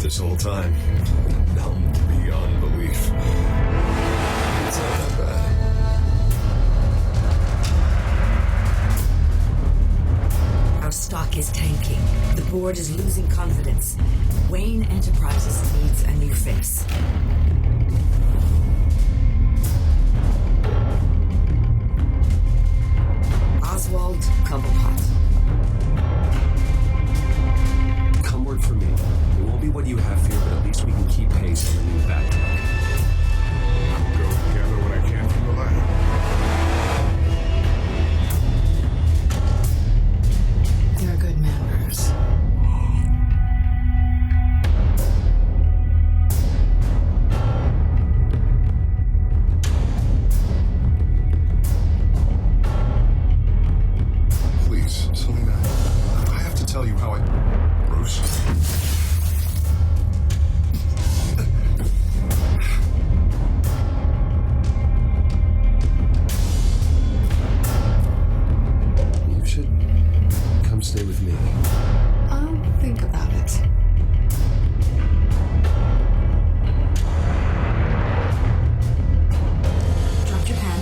This whole time, numb beyond belief. It's not that bad. Our stock is tanking. The board is losing confidence. Wayne Enterprises needs a new face. Oswald Cobblepot. Come work for me. It won't be what you have here, but at least we can keep pace on the new backlog. I'll go gather what I can from the lab. You're a good man, Bruce. Please, Selena, I have to tell you how Bruce? You should come stay with me. I'll think about it. Dropped your pen.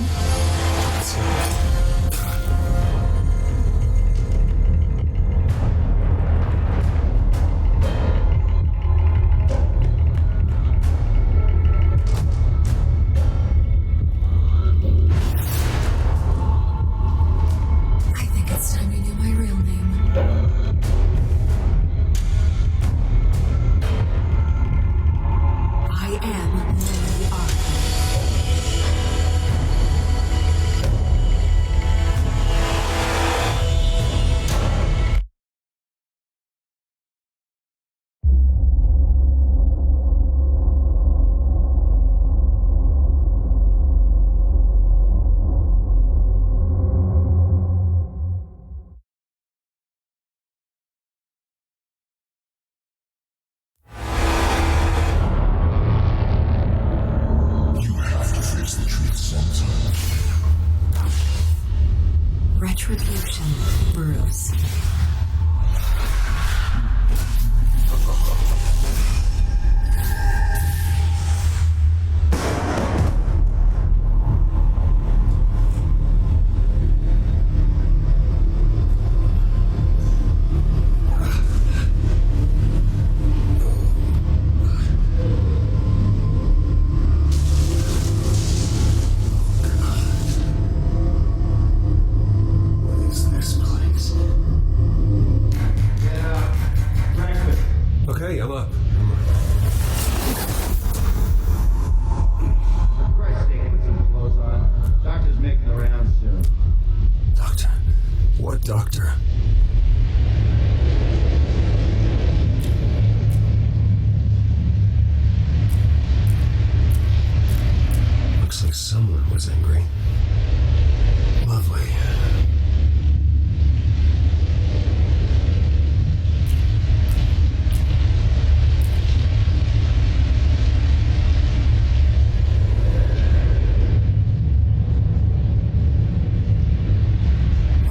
I think it's time you knew my real name. I am Lady Arkham. You have to face the truth sometime. Retribution, Bruce. What is this place? Okay, I'm up. For Christ's sake, put some clothes on. Doctor's making the rounds soon. Doctor? What doctor? Looks like someone was angry. Lovely.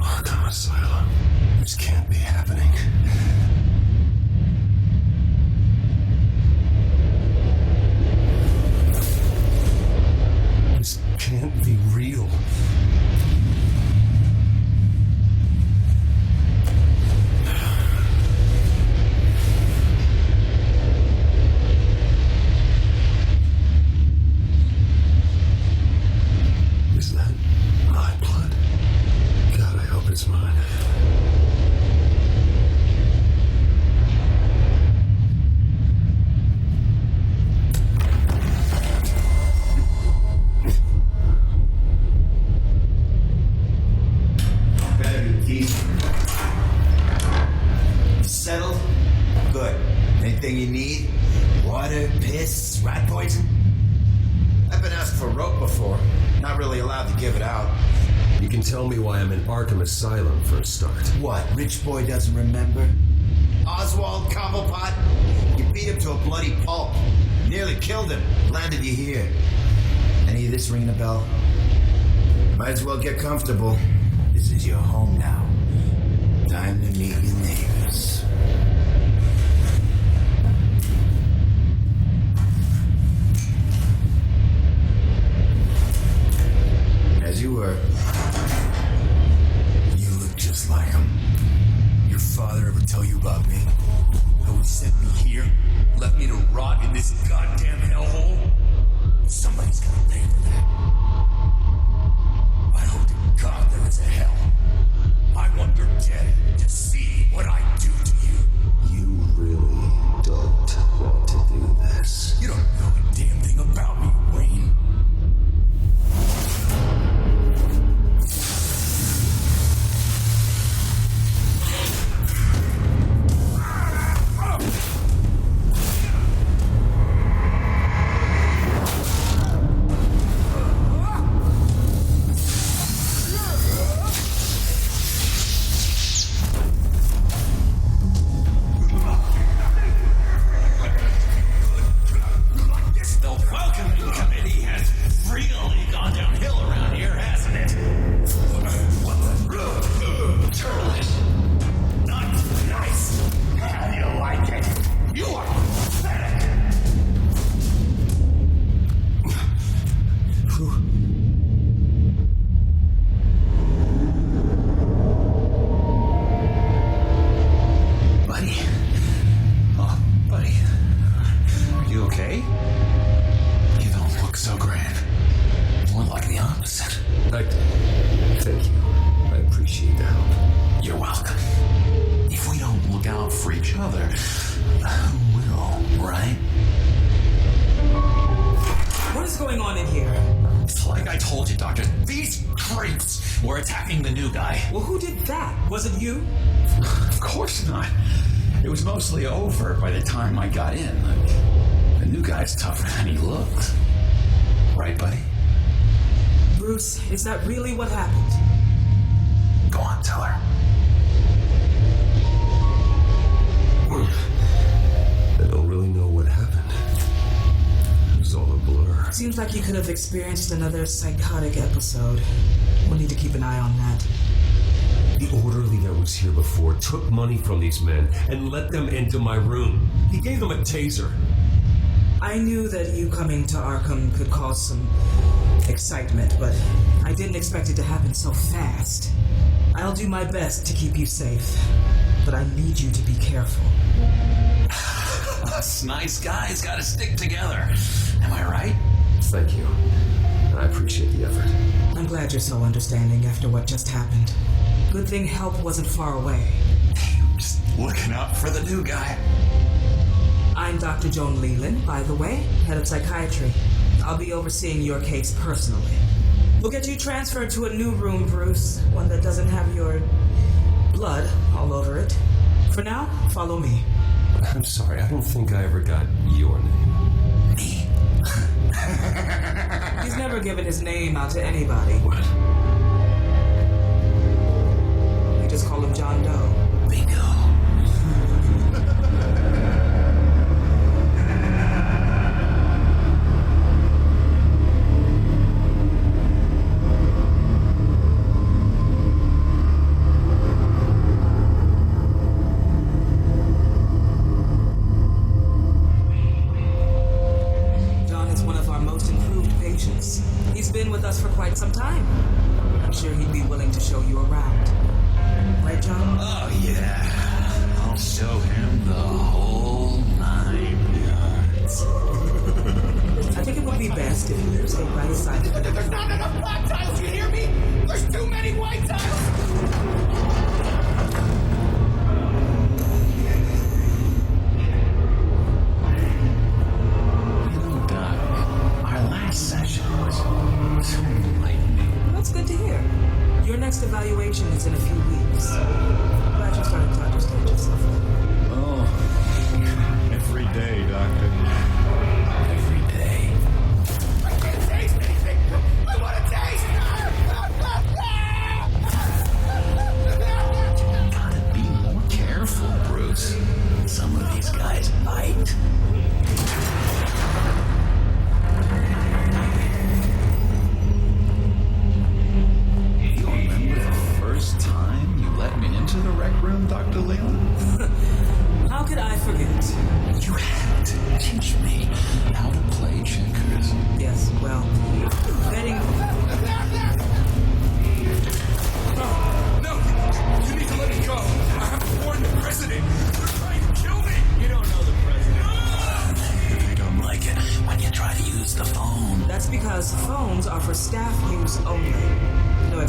Arkham Asylum. This can't be happening. This can't be real. Is that my blood? God, I hope it's mine. Better be decent. Settled? Good. Anything you need? Water, piss, rat poison? I've been asked for rope before. Not really allowed to give it out. You can tell me why I'm in Arkham Asylum for a start. What, rich boy doesn't remember? Oswald Cobblepot? You beat him to a bloody pulp. Nearly killed him. Landed you here. Any of this ringing a bell? Might as well get comfortable. This is your home now. Time to meet your neighbors. or... You look just like him. Your father ever tell you about me? How he sent me here? Left me to rot in this goddamn hellhole? Somebody's gonna pay for that. I hope to God there is a hell. I want your dead to see what I do to you. You really don't want to do this. You don't know a damn thing about me, Wayne. Thank you. I appreciate the help. You're welcome. If we don't look out for each other, who will, right? What is going on in here? It's like I told you, Doctor. These creeps were attacking the new guy. Well, who did that? Was it you? Of course not. It was mostly over by the time I got in. The new guy's tougher than he looked. Right, buddy? Bruce, is that really what happened? Go on, tell her. I don't really know what happened. It was all a blur. Seems like you could have experienced another psychotic episode. We'll need to keep an eye on that. The orderly that was here before took money from these men and let them into my room. He gave them a taser. I knew that you coming to Arkham could cause some excitement, but I didn't expect it to happen so fast. I'll do my best to keep you safe, but I need you to be careful. Us nice guys gotta stick together. Am I right? Thank you. I appreciate the effort. I'm glad you're so understanding after what just happened. Good thing help wasn't far away. Just looking out for the new guy. I'm Dr. Joan Leland, by the way, head of psychiatry. I'll be overseeing your case personally. We'll get you transferred to a new room, Bruce, one that doesn't have your blood all over it. For now, follow me. I'm sorry, I don't think I ever got your name. Me? He's never given his name out to anybody. What? We just call him John Doe. Bingo. He's been with us for quite some time. I'm sure he'd be willing to show you around. Right, John? Oh, yeah. I'll show him the whole 9 yards. I think it would be best if you stay by his side. There's not enough black tiles, you hear me? There's too many white tiles! That's good to hear. Your next evaluation is in a few weeks. Glad you're starting to understand yourself. Oh, every day, Doctor. Every day. I can't taste anything! I want to taste! Gotta be more careful, Bruce. Some of these guys bite. Time you let me into the rec room, Dr. Leland? How could I forget? You had to teach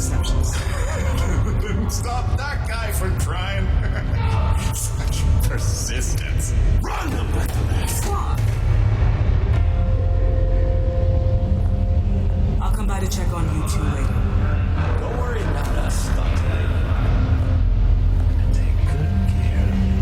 exceptions. Stop that guy from trying. Such persistence. Run! Fuck! I'll come by to check on you two later. Don't worry about us, Stunt Lady. And take good care of you.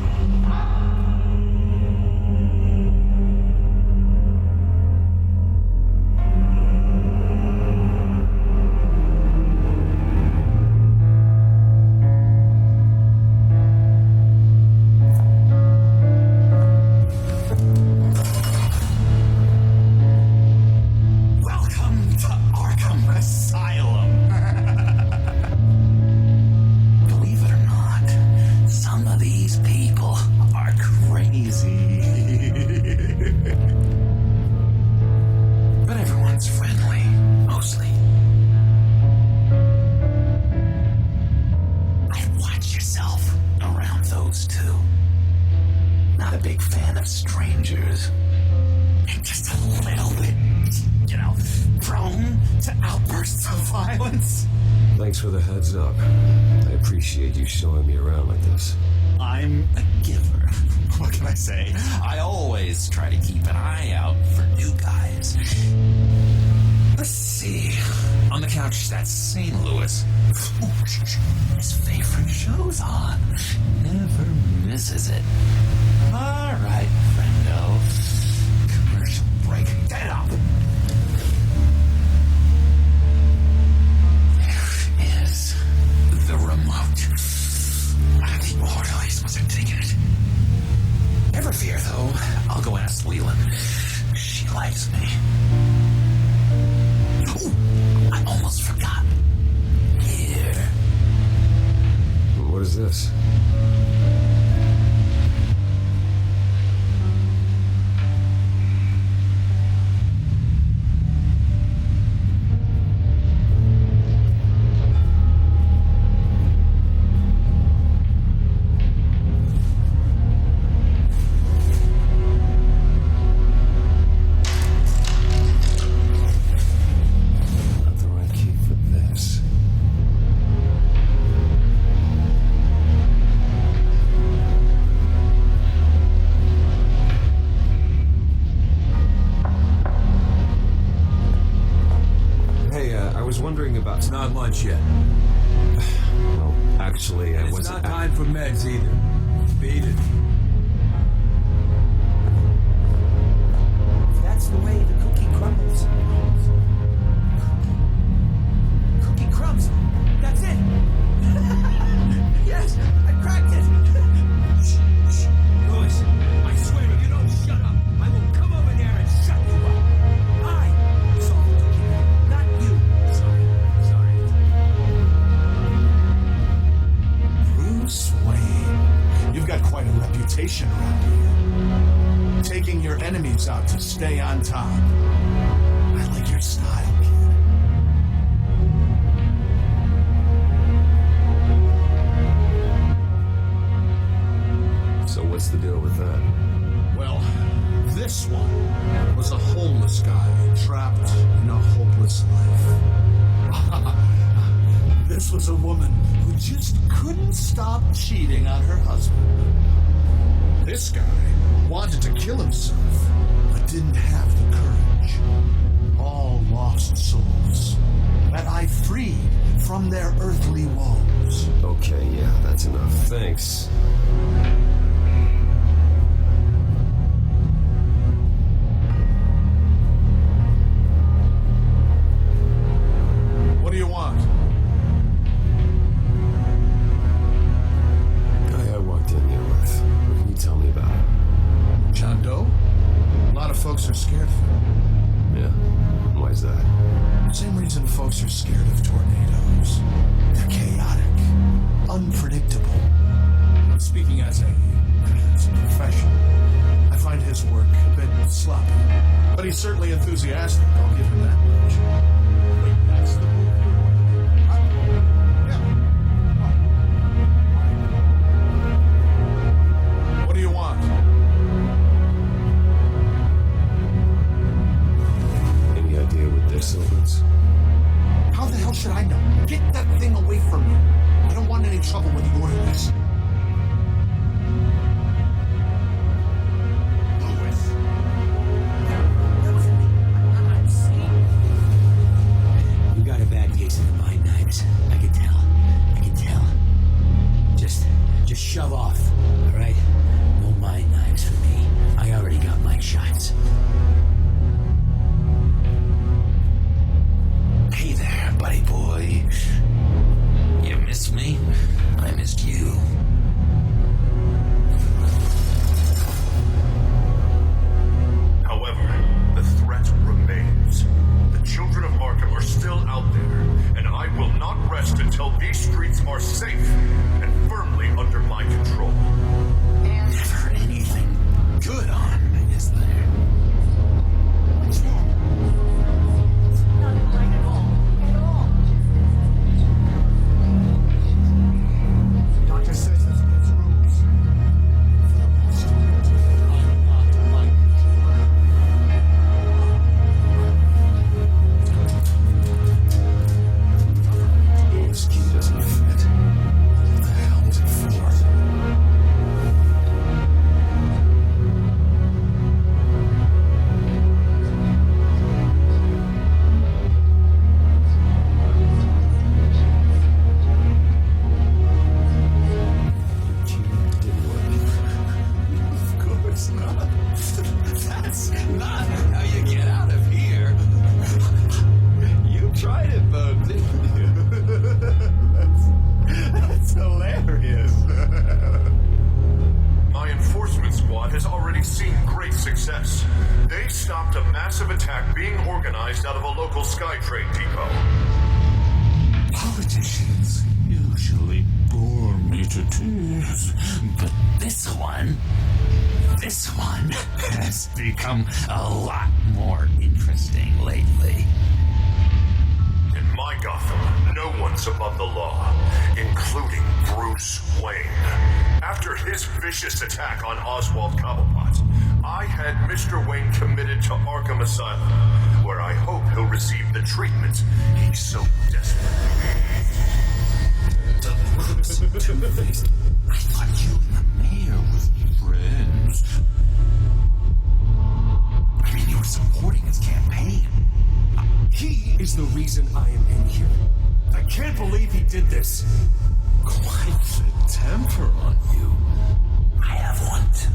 Welcome to Arkham Asylum. Believe it or not, some of these people are crazy. But everyone's friendly, mostly. I'd watch yourself around those two. Not a big fan of strangers. Just a little bit, prone to outbursts of violence. Thanks for the heads up. I appreciate you showing me around like this. I'm a giver. What can I say? I always try to keep an eye out for new guys. Let's see. On the couch, that's St. Louis. His favorite show's on. Never misses it. All right, friendo. Commercial break. Get it up. There is the remote. The orderlies must have taken it. Never fear, though. I'll go ask Leland. She likes me. Ooh, I almost forgot. Here. What is this? Not the right key for this. Hey, I was wondering about... It's not lunch yet. Well, actually, I It's wasn't... not time for meds either. Beat it. That's the way the cookie crumbles. Cookie crumbs. That's it. Yes, I cracked it. Louis, I swear if you don't shut up, I will come over there and shut you up. I solved the cookie, not you. Sorry. Bruce Wayne, you've got quite a reputation around here. Taking your enemies out to stay on top. I like your style, kid. So what's the deal with that? Well, this one was a homeless guy trapped in a hopeless life. This was a woman who just couldn't stop cheating on her husband. This guy wanted to kill himself, but didn't have the courage. All lost souls that I freed from their earthly woes. Okay, yeah, that's enough. Thanks. What do you want? Guy I walked in here with. What can you tell me about it? John Doe? A lot of folks are scared of him. Yeah. Why's that? Same reason folks are scared of tornadoes. They're chaotic, unpredictable. Speaking as a professional, I find his work a bit sloppy. But he's certainly enthusiastic, I'll give him that much. Wait, that's the move you're going to do? Yeah. What do you want? Any idea what this opens? How the hell should I know? Get the that thing away from me. I don't want any trouble when you order this. Louis. That wasn't me. I'm seeing. You got a bad case of the mind knives. I can tell. Just shove off, all right? No mind knives for me. I already got my shots. Hey there, buddy boy. You missed me? I missed you. However, the threat remains. The children of Arkham are still out there, and I will not rest until these streets are safe and firmly under my control. Never anything good on, is there? What's that? It's not right at all. Doctor says it's against rules. For the most part, I'm not like This key doesn't fit. What the hell is it for? Of course not. That's not how you get out of here. You tried it though, didn't you? That's hilarious. My enforcement squad has already seen great success. They stopped a massive attack being organized out of a local SkyTrade depot. Politicians usually bore me to tears, but this one has become a lot more interesting lately. In my Gotham, no one's above the law, including Bruce Wayne. After his vicious attack on Oswald Cobblepot, I had Mr. Wayne committed to Arkham Asylum, where I hope he'll receive the treatment he so desperately needs. Two-Faced, I thought you and the mayor were friends. I mean, you were supporting his campaign. He is the reason I am in here. I can't believe he did this. Quite the temper on you. I have one too.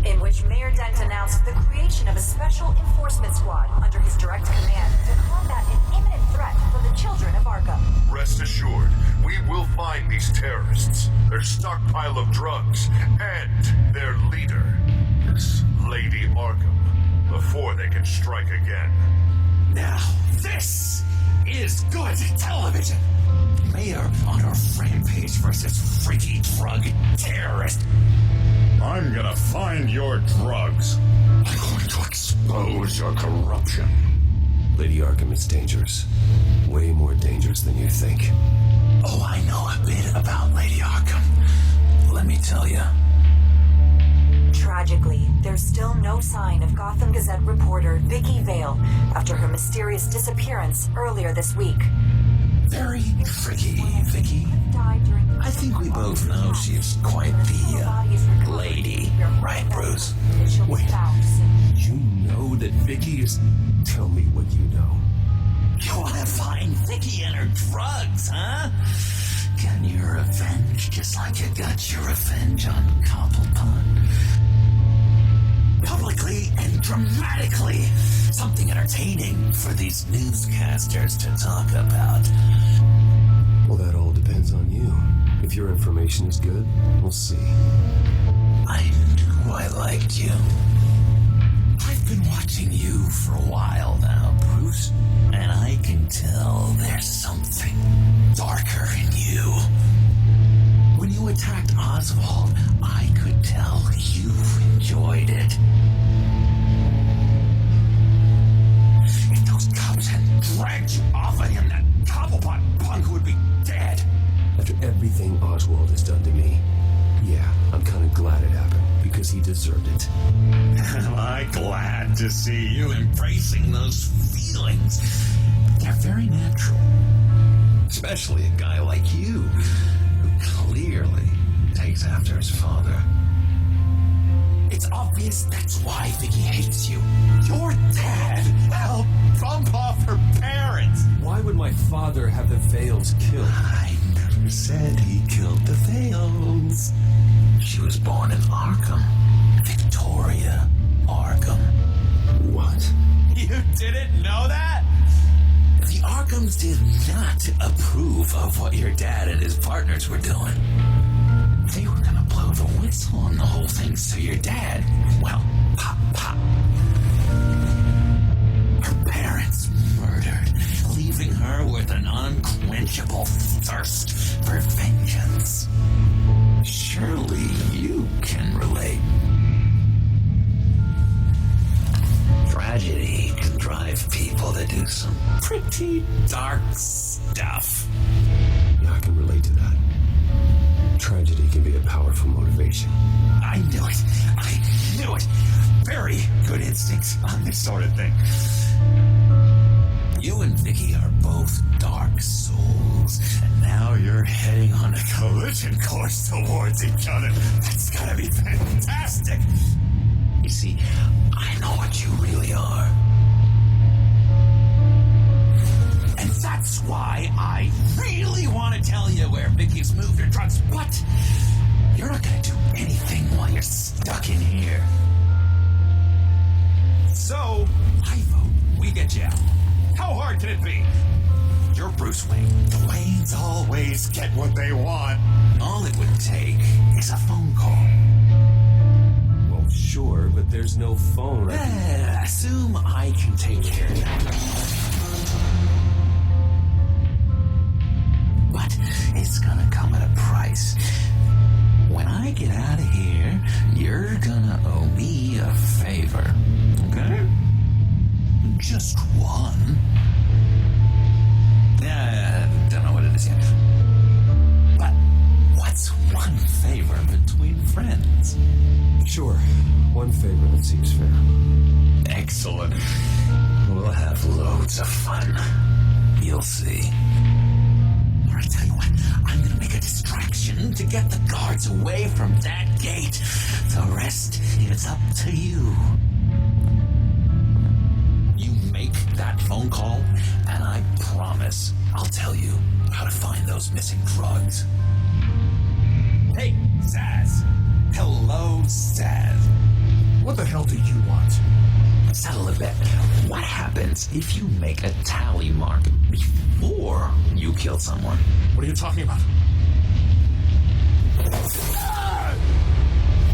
In which Mayor Dent announced the creation of a special enforcement squad under his direct command to combat an imminent threat from the children of Arkham. Rest assured, we will find these terrorists, their stockpile of drugs, and their leader, this Lady Arkham, before they can strike again. Now, this is good television. Mayor on her rampage versus freaky drug terrorist. I'm gonna find your drugs. I'm going to expose your corruption. Lady Arkham is dangerous. Way more dangerous than you think. Oh, I know a bit about Lady Arkham. Let me tell you. Tragically, there's still no sign of Gotham Gazette reporter Vicky Vale after her mysterious disappearance earlier this week. Very tricky, Vicky. I think we both know she's quite the lady, right, Bruce? Wait, you know that Vicky is... Tell me what you know. You want to find Vicky and her drugs, huh? Get your revenge just like you got your revenge on Cobblepot. Publicly and dramatically. Something entertaining for these newscasters to talk about. Well, that all depends on you. If your information is good, we'll see. I knew I liked you. I've been watching you for a while now, Bruce, and I can tell there's something darker in you. When you attacked Oswald, I could tell you enjoyed it. If those cops had dragged you off of him, that Cobblepot punk would be dead. After everything Oswald has done to me, yeah, I'm kind of glad it happened, because he deserved it. Am I glad to see you embracing those feelings? They're very natural. Especially a guy like you, who clearly takes after his father. It's obvious that's why Vicky hates you. Your dad helped bump off her parents. Why would my father have the Vales killed? I never said he killed the Vales. She was born in Arkham. Victoria Arkham. What? You didn't know that? The Arkhams did not approve of what your dad and his partners were doing. They were gonna blow the whistle on the whole thing so your dad, well, pop, pop. Her parents murdered, leaving her with an unquenchable thirst for vengeance. Surely you can relate. Tragedy can drive people to do some pretty dark stuff. Yeah, I can relate to that. Tragedy can be a powerful motivation. I knew it. I knew it. Very good instincts on this sort of thing. You and Vicky are both dark souls, and now you're heading on a collision course towards each other. That's gotta be fantastic. You see, I know what you really are. And that's why I really want to tell you where Vicky's moved her drugs, but you're not going to do anything while you're stuck in here. So, I vote we get you out. How hard can it be? You're Bruce Wayne. The Waynes always get what they want. All it would take is a phone call. Well, sure, but there's no phone. Assume I can take care of that. But it's gonna come at a price. When I get out of here, you're gonna owe me a favor. Okay? Just one. Don't know what it is yet. But what's one favor between friends? Sure, one favor that seems fair. Excellent. We'll have loads of fun. You'll see. Or I tell you what, I'm gonna make a distraction to get the guards away from that gate. The rest is up to you. You make that phone call, and I promise I'll tell you how to find those missing drugs. Hey, Zaz. Hello, Zaz. What the hell do you want? Settle a bet. What happens if you make a tally mark before you kill someone? What are you talking about?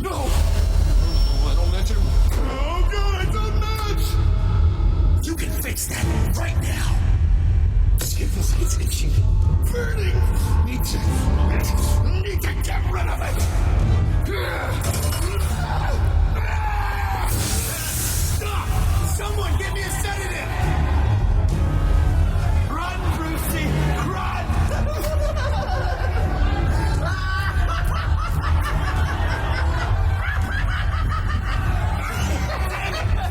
No! I don't match him. Oh, God, I don't match! You can fix that right now. Skin feels like it's itching. Burning. Need to get rid of it. Someone give me a sedative! Run, Brucey! Run!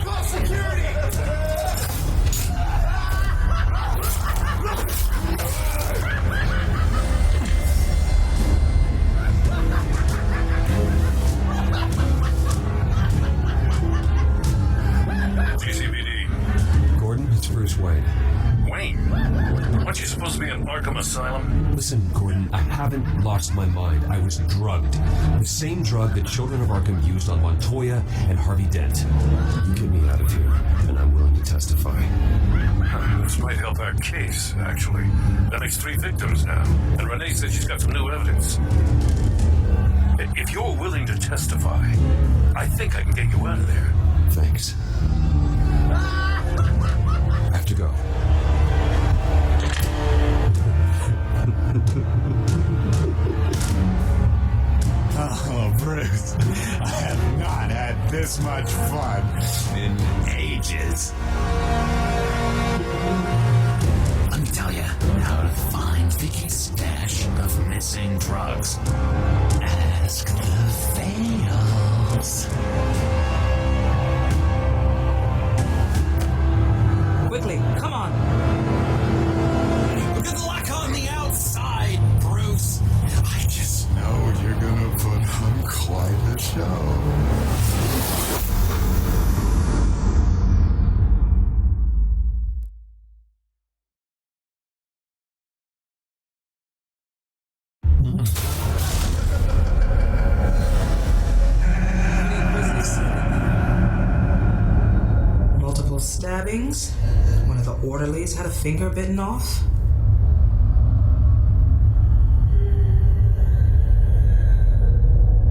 Call security! GCPD. Gordon, it's Bruce Wayne. Wayne? Aren't you supposed to be in Arkham Asylum? Listen, Gordon, I haven't lost my mind. I was drugged. The same drug the children of Arkham used on Montoya and Harvey Dent. You get me out of here, and I'm willing to testify. This might help our case, actually. That makes 3 victims now, and Renee says she's got some new evidence. If you're willing to testify, I think I can get you out of there. Thanks. I have to go. Oh, Bruce, I have not had this much fun in ages. Let me tell you how to find Vicky's stash of missing drugs. Ask the Vales. Quickly, come on. hearings? One of the orderlies had a finger bitten off?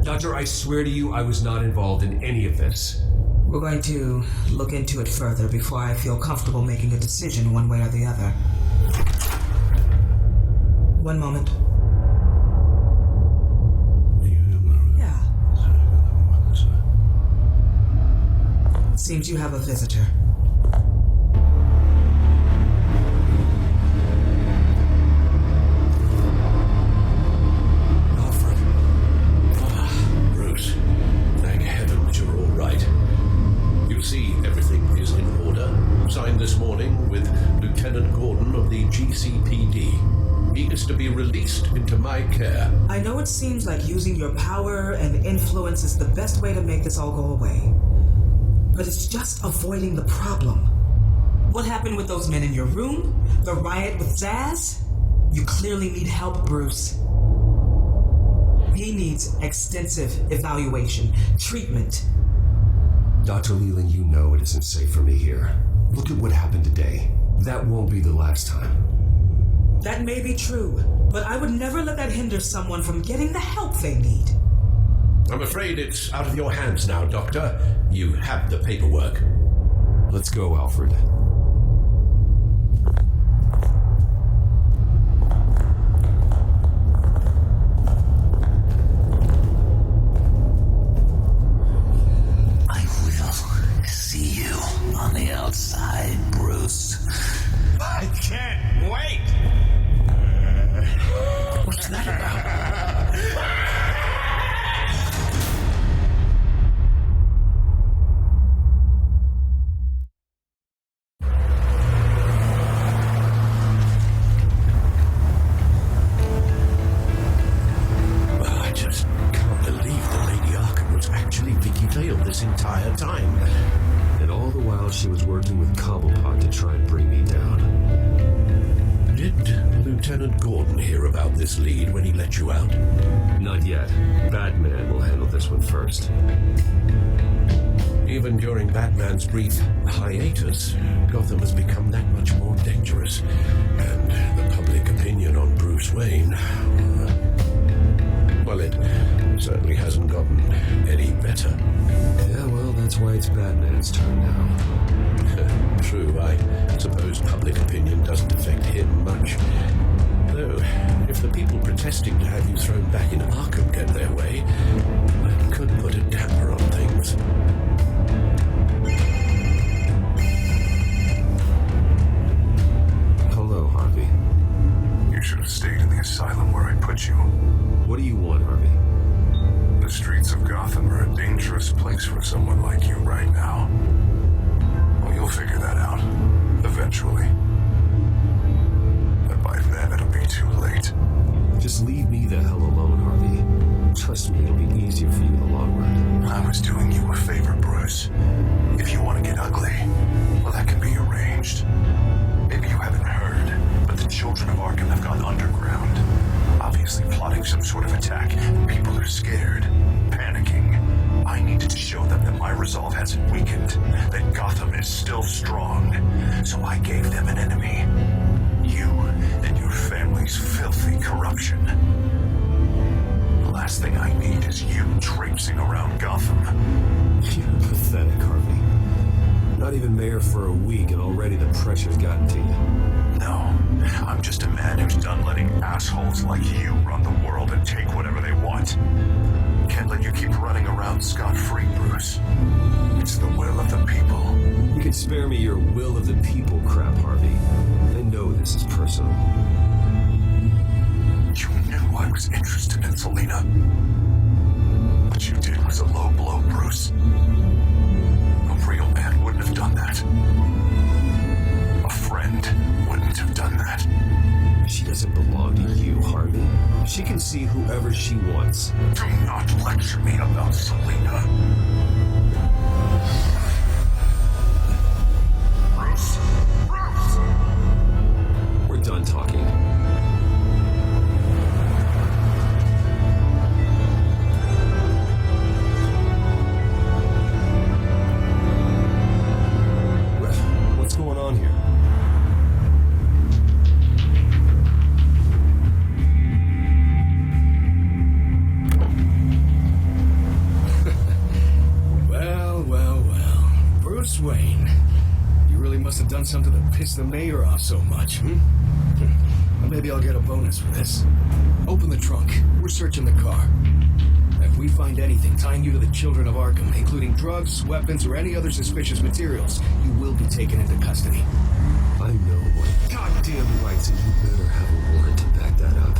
Doctor, I swear to you I was not involved in any of this. We're going to look into it further before I feel comfortable making a decision one way or the other. One moment. Yeah. Seems you have a visitor. Bruce, thank heavens you're all right. You see, everything is in order. Signed this morning with Lieutenant Gordon of the GCPD. He is to be released into my care. I know it seems like using your power and influence is the best way to make this all go away. But it's just avoiding the problem. What happened with those men in your room? The riot with Zaz? You clearly need help, Bruce. He needs extensive evaluation, treatment. Dr. Leland, you know it isn't safe for me here. Look at what happened today. That won't be the last time. That may be true, but I would never let that hinder someone from getting the help they need. I'm afraid it's out of your hands now, Doctor. You have the paperwork. Let's go, Alfred. I will see you on the outside, Bruce. I can't wait! What's that about? I just can't believe that Lady Arkham was actually Vicky Vale this entire time. And all the while she was working with Cobblepot to try and bring me down. Did Lieutenant Gordon hear about this lead when he let you out? Not yet. Batman will handle this one first. Even during Batman's brief hiatus, Gotham has become that much more dangerous. And the public opinion on Bruce Wayne, well, it certainly hasn't gotten any better. Yeah, well, that's why it's Batman's turn now. True, I suppose public opinion doesn't affect him much. Though, if the people protesting to have you thrown back in Arkham get their way, that could put a damper on things. Hello, Harvey. You should have stayed in the asylum where I put you. What do you want, Harvey? The streets of Gotham are a dangerous place for someone like you right now. Well, you'll figure that out. Eventually. But by then it'll be too late. Just leave me the hell alone, Harvey. Trust me, it'll be easier for you in the long run. I was doing you a favor, Bruce. If you want to get ugly, well, that can be arranged. Maybe you haven't heard, but the children of Arkham have gone underground. Obviously plotting some sort of attack. People are scared, panicking. I needed to show them that my resolve hasn't weakened, that Gotham is still strong. So I gave them an enemy. You and your family's filthy corruption. The last thing I need is you traipsing around Gotham. You're pathetic, Harvey. Not even mayor for a week and already the pressure's gotten to you. No, I'm just a man who's done letting assholes like you run the world and take whatever they want. Can't let you keep running around scot-free, Bruce. It's the will of the people. You can spare me your will of the people crap, Harvey. I know this is personal. You knew I was interested in Selina. What you did was a low blow, Bruce. A real man wouldn't have done that. A friend wouldn't have done that. She doesn't belong to you, Harvey. She can see whoever she wants. Do not lecture me about Selina. Bruce! Bruce! We're done talking. What's done something to piss the mayor off so much, Well, maybe I'll get a bonus for this. Open the trunk. We're searching the car. If we find anything tying you to the children of Arkham, including drugs, weapons, or any other suspicious materials, you will be taken into custody. I know what goddamn rights, and you better have a warrant to back that up.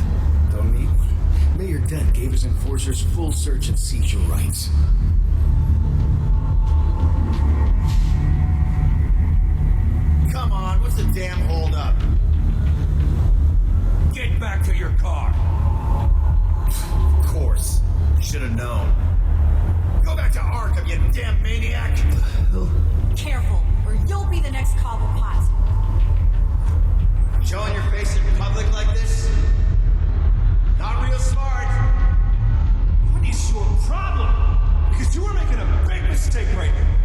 Don't need one. Mayor Dent gave his enforcers full search and seizure rights. Come on, what's the damn holdup? Get back to your car! Of course. Should have known. Go back to Arkham, you damn maniac! Careful, or you'll be the next Cobblepot. Showing your face in public like this? Not real smart. What is your problem? Because you are making a big mistake right now.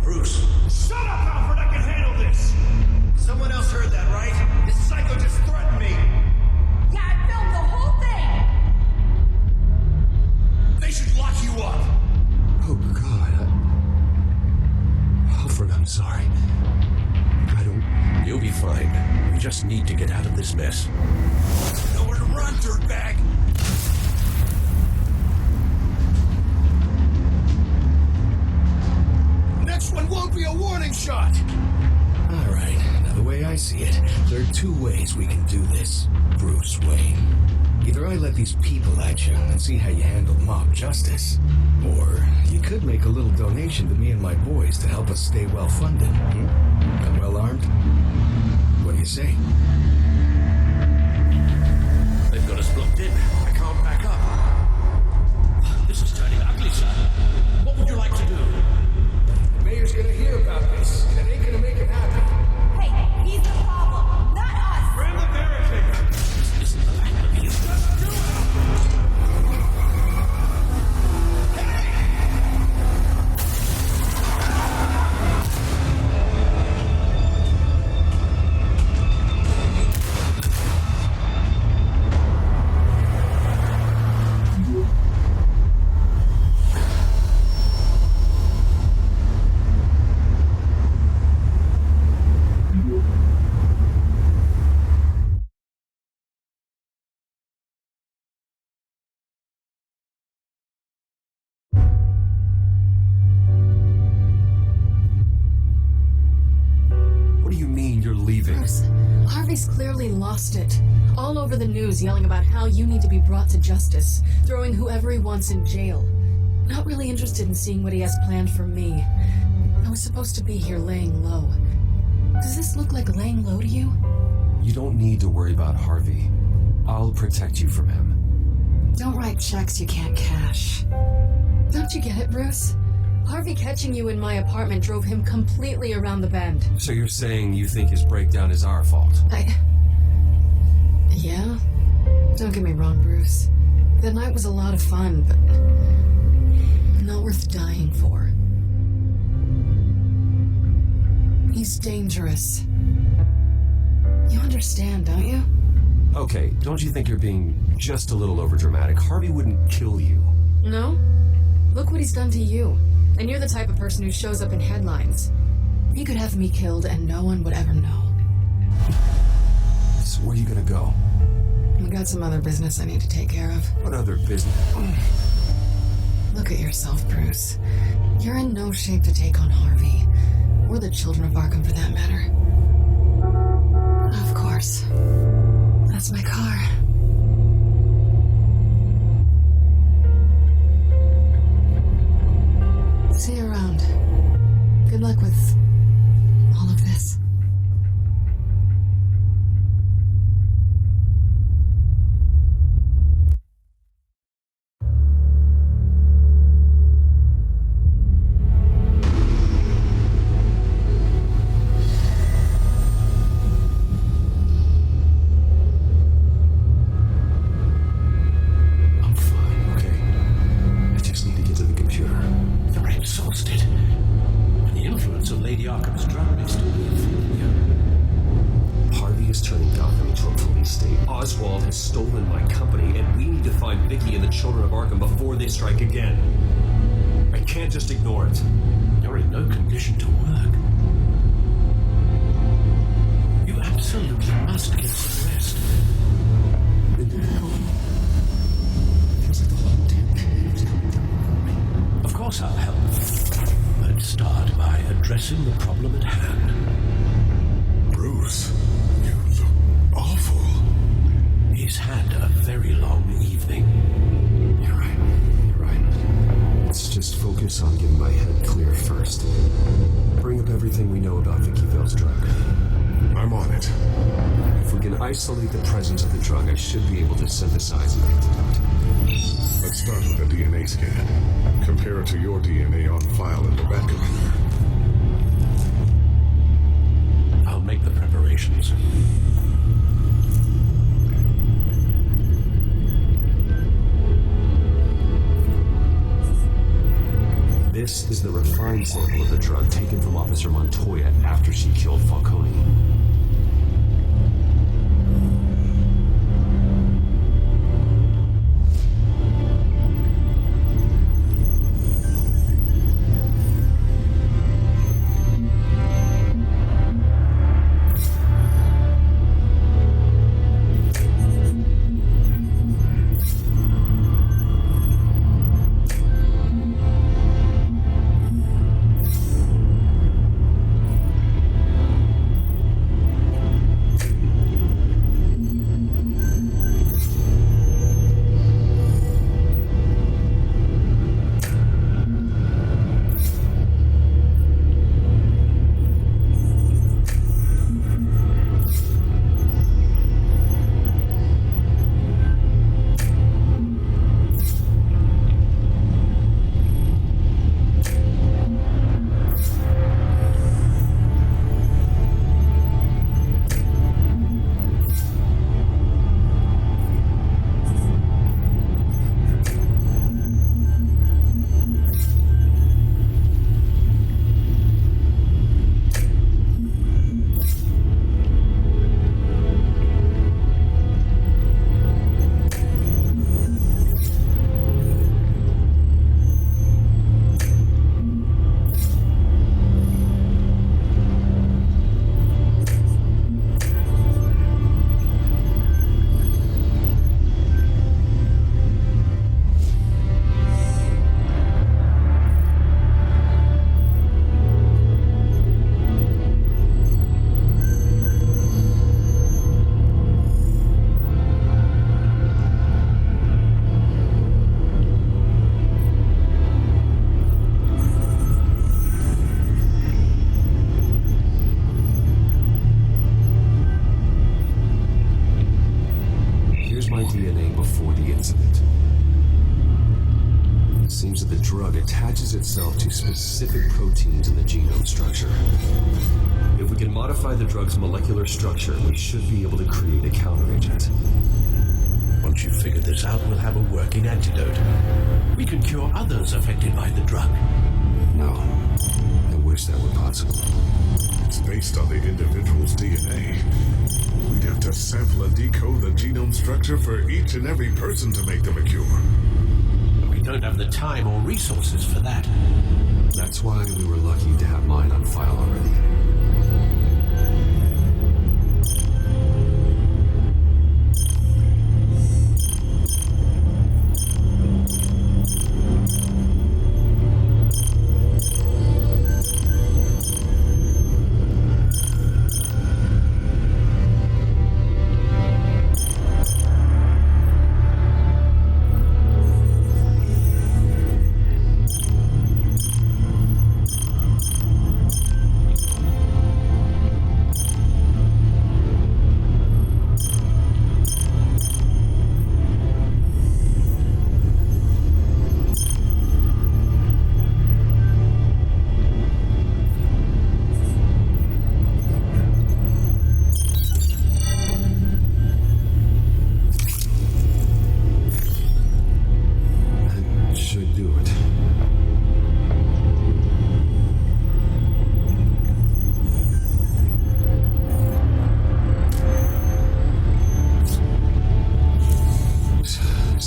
Bruce. Shut up, Alfred! I can handle this! Someone else heard that, right? This psycho just threatened me. Yeah, I filmed the whole thing! They should lock you up! Oh, God. Alfred, I'm sorry. I don't... You'll be fine. We just need to get out of this mess. Nowhere to run, dirtbag! Next one won't be a warning shot! Alright, now the way I see it, there are two ways we can do this, Bruce Wayne. Either I let these people at you and see how you handle mob justice, or you could make a little donation to me and my boys to help us stay well-funded. And well-armed? What do you say? They've got us blocked in. I can't back up. This is turning ugly, sir. What would you like to do? The mayor's gonna hear about this, and it ain't gonna make him happy. Hey, he's the problem, not us! Ram the barricade! This isn't the land of you. Just do it! What do you mean you're leaving? Bruce, Harvey's clearly lost it. All over the news yelling about how you need to be brought to justice, throwing whoever he wants in jail. Not really interested in seeing what he has planned for me. I was supposed to be here laying low. Does this look like laying low to you? You don't need to worry about Harvey. I'll protect you from him. Don't write checks you can't cash. Don't you get it, Bruce? Harvey catching you in my apartment drove him completely around the bend. So you're saying you think his breakdown is our fault? Yeah? Don't get me wrong, Bruce. The night was a lot of fun, but not worth dying for. He's dangerous. You understand, don't you? Okay, don't you think you're being just a little overdramatic? Harvey wouldn't kill you. No? Look what he's done to you. And you're the type of person who shows up in headlines. He could have me killed and no one would ever know. So where are you gonna go? I've got some other business I need to take care of. What other business? Look at yourself, Bruce. You're in no shape to take on Harvey. Or the children of Arkham, for that matter. Of course. That's my car. See you around. Good luck with all of this. I'm fine, okay? I just need to get to the computer. You're exhausted. And the influence of Lady Arkham's drug may still be affecting you. Harvey is turning Gotham into a police state. Oswald has stolen my company, and we need to find Vicky and the children of Arkham before they strike again. I can't just ignore it. You're in no condition to work. absolutely must get some rest. Feels like the whole damn cave is coming down on me. Of course I'll help. Let's start by addressing the problem at hand. Bruce, you look awful. He's had a very long evening. You're right. Let's just focus on getting my head clear first. Bring up everything we know about Vicky Vale's drug. I'm on it. If we can isolate the presence of the drug, I should be able to synthesize an antidote. Let's start with a DNA scan. Compare it to your DNA on file in the Batcomputer. I'll make the preparations. This is the refined sample of the drug taken from Officer Montoya after she killed Falcone. DNA before the incident. It seems that the drug attaches itself to specific proteins in the genome structure. If we can modify the drug's molecular structure, we should be able to create a counteragent. Once you've figured this out, we'll have a working antidote. We can cure others affected by the drug. No. I wish that were possible. It's based on the individual's DNA. We'd have to sample and decode the genome structure for each and every person to make them a cure. We don't have the time or resources for that. That's why we were lucky to have mine on file already.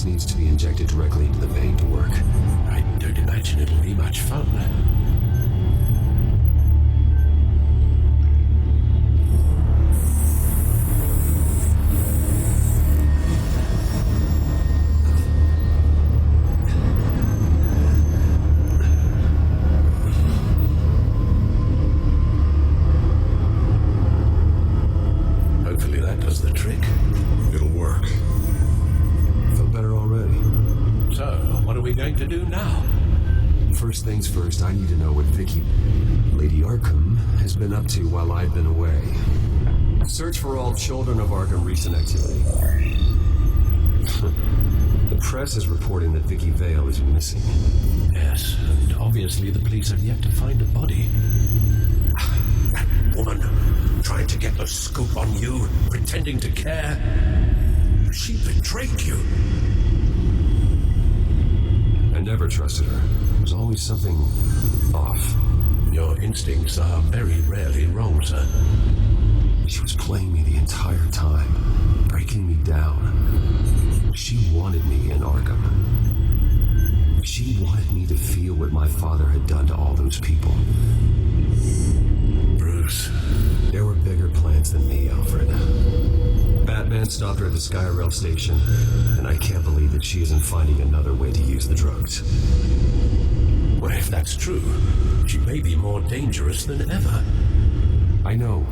Needs to be injected directly into the vein to work. I don't imagine it'll be much fun. going to do now? First things first, I need to know what Lady Arkham, has been up to while I've been away. Search for all children of Arkham recent activity. The press is reporting that Vicky Vale is missing. Yes, and obviously the police have yet to find a body. That woman, trying to get the scoop on you, pretending to care. She betrayed you. I never trusted her. There's always something off. Your instincts are very rarely wrong, sir. She was playing me the entire time, breaking me down. She wanted me in Arkham. She wanted me to feel what my father had done to all those people. Bruce. There were bigger plans than me, Alfred. Batman stopped her at the Skyrail station, and I can't believe that she isn't finding another way to use the drugs. Well, if that's true, she may be more dangerous than ever. I know.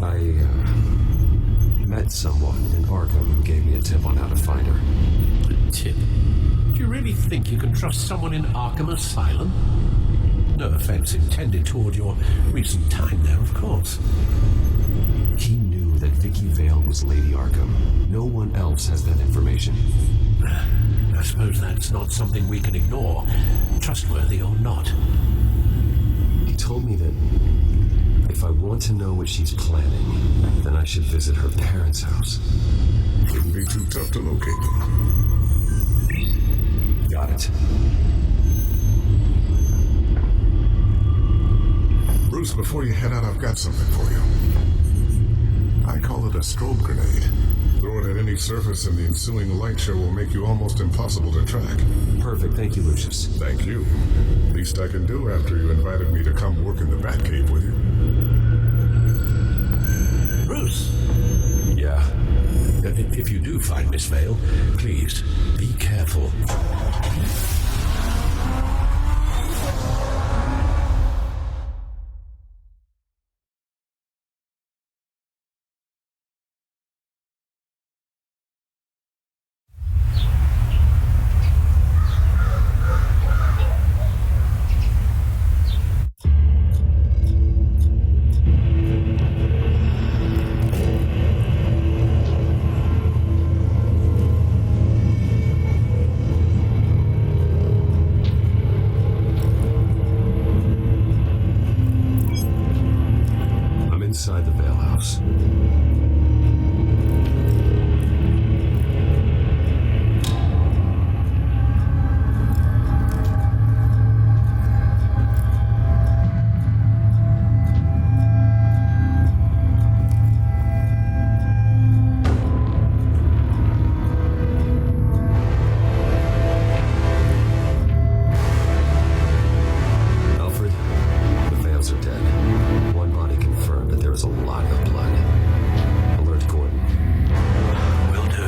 I met someone in Arkham who gave me a tip on how to find her. A tip? Do you really think you can trust someone in Arkham Asylum? No offense intended toward your recent time there, of course. He knew that Vicky Vale was Lady Arkham. No one else has that information. I suppose that's not something we can ignore, trustworthy or not. He told me that if I want to know what she's planning, then I should visit her parents' house. Wouldn't be too tough to locate them. Got it. Bruce, before you head out, I've got something for you. I call it a strobe grenade. Throw it at any surface and the ensuing light show will make you almost impossible to track. Perfect, thank you, Lucius. Thank you. Least I can do after you invited me to come work in the Batcave with you. Bruce! Yeah? If you do find Miss Vale, please, be careful. Inside the Vale House. Alfred, the Vales are dead. One body confirmed that there is a lot of blood. Alert Gordon. Will do.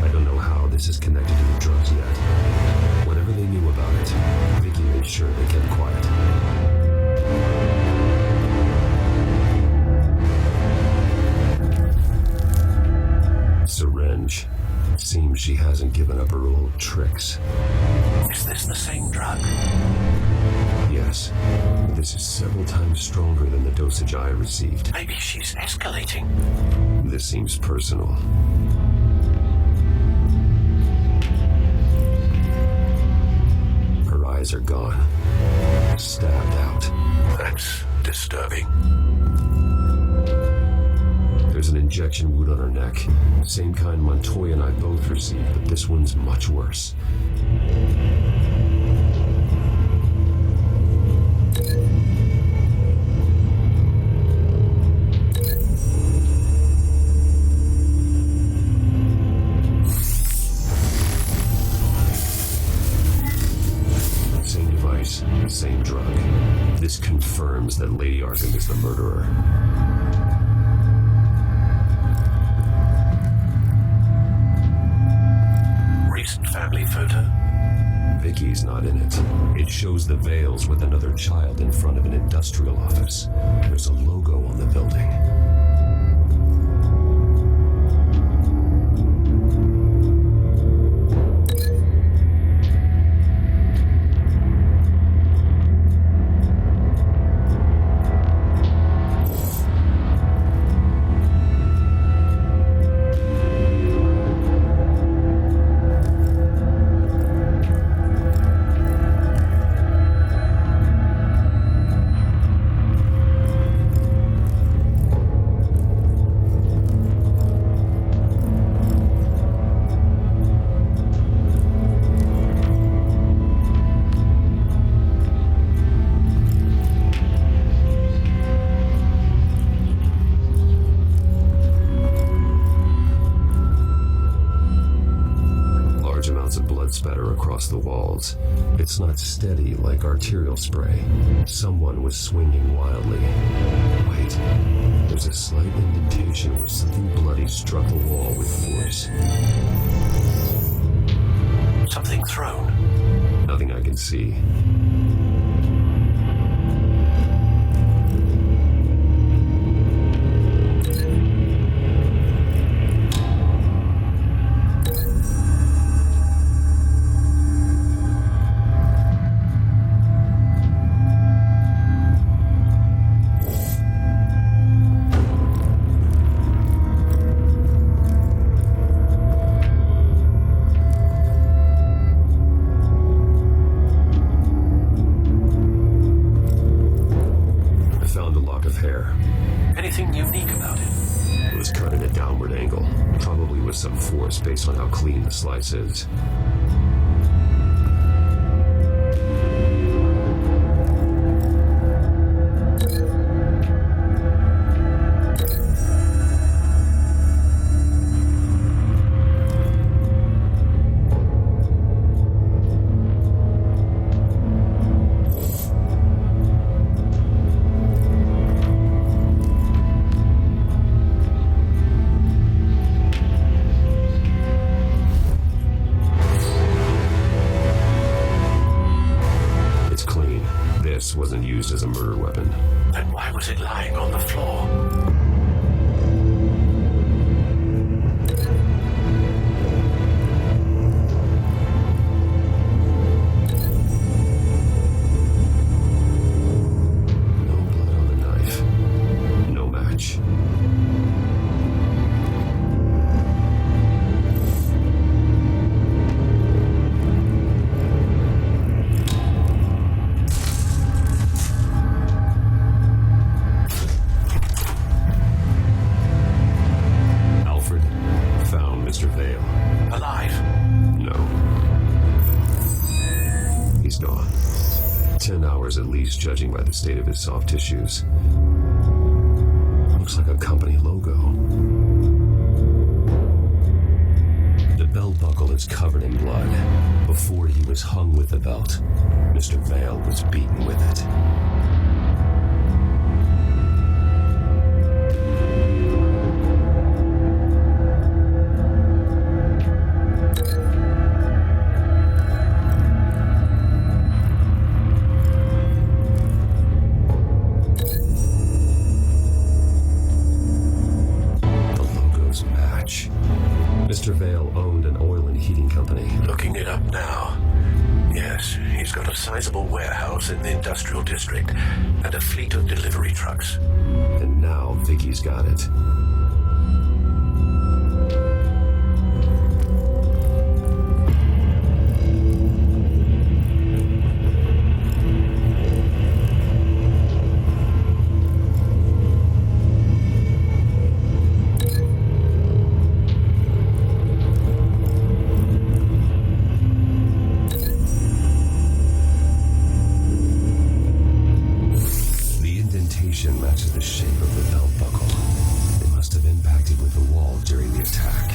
I don't know how this is connected to the drugs yet. Whatever they knew about it, Vicky made sure they kept quiet. Syringe. Seems she hasn't given up her old tricks. Is this the same drug? Yes, but this is several times stronger than the dosage I received. Maybe she's escalating. This seems personal. Her eyes are gone. Stabbed out. That's disturbing. There's an injection wound on her neck. Same kind Montoya and I both received, but this one's much worse. Same device, same drug. This confirms that Lady Arkham is the murderer. Recent family photo? Vicky's not in it. It shows the Vales with another child in front of an industrial office. There's a logo on the building. blood spatter across the walls. It's not steady like arterial spray. Someone was swinging wildly. Wait, there's a slight indentation where something bloody struck the wall with force. Something thrown. Nothing I can see. Anything unique about it? It was cut at a downward angle, probably with some force based on how clean the slice is. Wasn't used as a murder weapon. Then why was it lying on the floor? No blood on the knife. No match. Mr. Vale. Alive? No. He's gone. 10 hours at least, judging by the state of his soft tissues. Looks like a company logo. The belt buckle is covered in blood. Before he was hung with the belt, Mr. Vale was beaten with it. Mr. Vale owned an oil and heating company. Looking it up now. Yes, he's got a sizable warehouse in the industrial district and a fleet of delivery trucks. And now Vicky's got it. Matches the shape of the belt buckle. It must have impacted with the wall during the attack.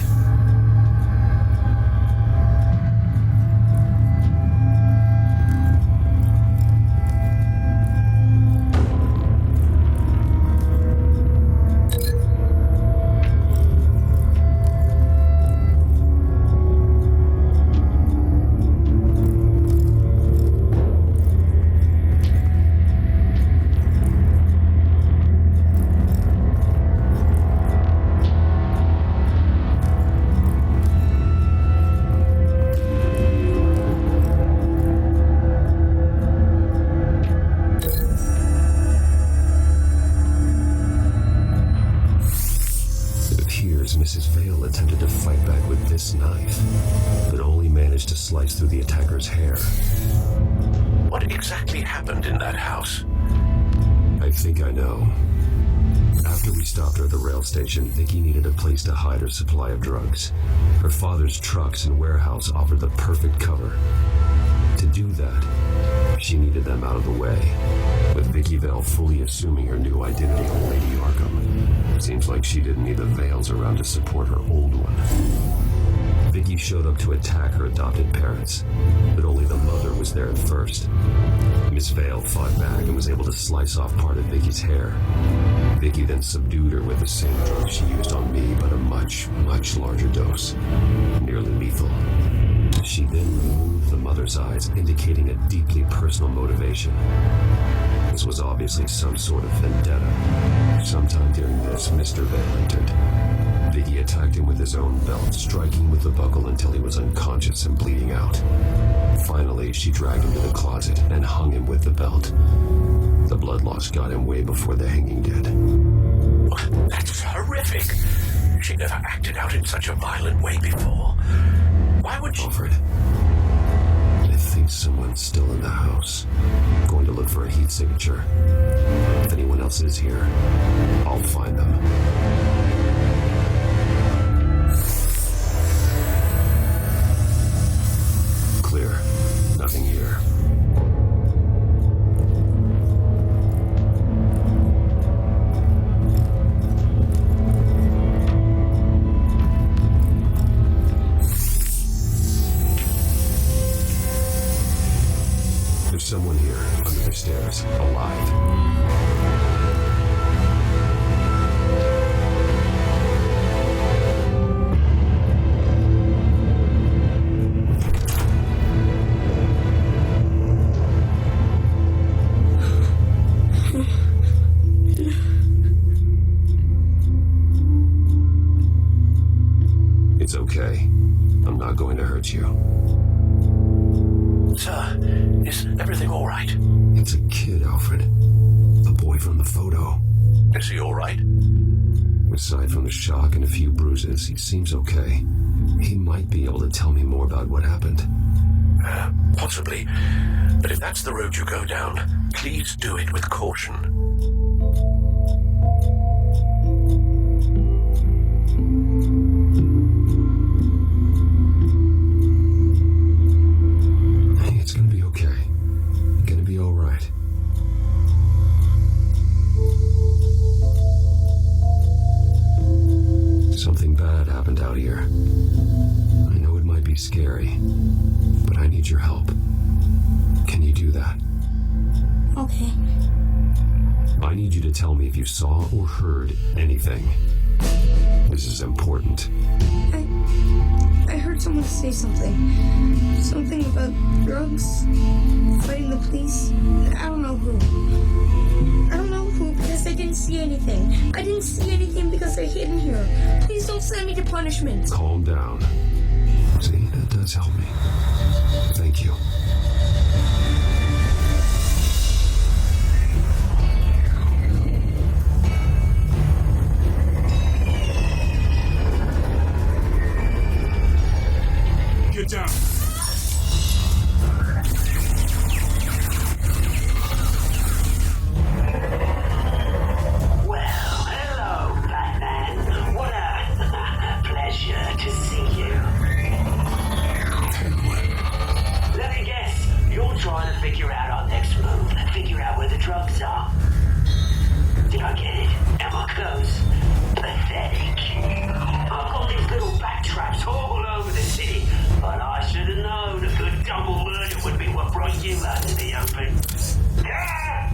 Mrs. Vale attempted to fight back with this knife, but only managed to slice through the attacker's hair. What exactly happened in that house? I think I know. After we stopped her at the rail station, Vicky needed a place to hide her supply of drugs. Her father's trucks and warehouse offered the perfect cover. To do that, she needed them out of the way, with Vicky Vale fully assuming her new identity of Lady Arkham. Seems like she didn't need the veils around to support her old one. Vicky showed up to attack her adopted parents, but only the mother was there at first. Miss Vale fought back and was able to slice off part of Vicky's hair. Vicky then subdued her with the same drug she used on me, but a much, much larger dose, nearly lethal. She then removed the mother's eyes, indicating a deeply personal motivation. This was obviously some sort of vendetta. Sometime during this, Mr. Vale entered. Vicky attacked him with his own belt, striking with the buckle until he was unconscious and bleeding out. Finally, she dragged him to the closet and hung him with the belt. The blood loss got him way before the hanging did. That's horrific. She never acted out in such a violent way before. Why would she... Alfred, I think someone's still in the house. I'm going to look for a heat signature. If anyone else is here, I'll find them. Clear. Nothing here. There's someone here, under the stairs, alive. It's okay. I'm not going to hurt you. Sir, is everything all right? It's a kid, Alfred. The boy from the photo. Is he all right? Aside from the shock and a few bruises, he seems okay. He might be able to tell me more about what happened. Possibly. But if that's the road you go down, please do it with caution. It's gonna be okay. Gonna be all right. Something bad happened out here. I know it might be scary, but I need your help. Can you do that? Okay. I need you to tell me if you saw or heard anything. This is important. I heard someone say something. Something about drugs, fighting the police. I don't know who. I don't know who because I didn't see anything. I didn't see anything because they're hidden here. Please don't send me to punishment. Calm down. See, that does help me. Thank you. Get down. Well, hello, Batman. What a pleasure to see you. Let me guess, you're trying to figure out our next move, figure out where the drugs are. Did I get it? Am I close? Pathetic. I've got these little bat traps all over the city, but I should have known a good double murder would be what brought you out to the open. Ah!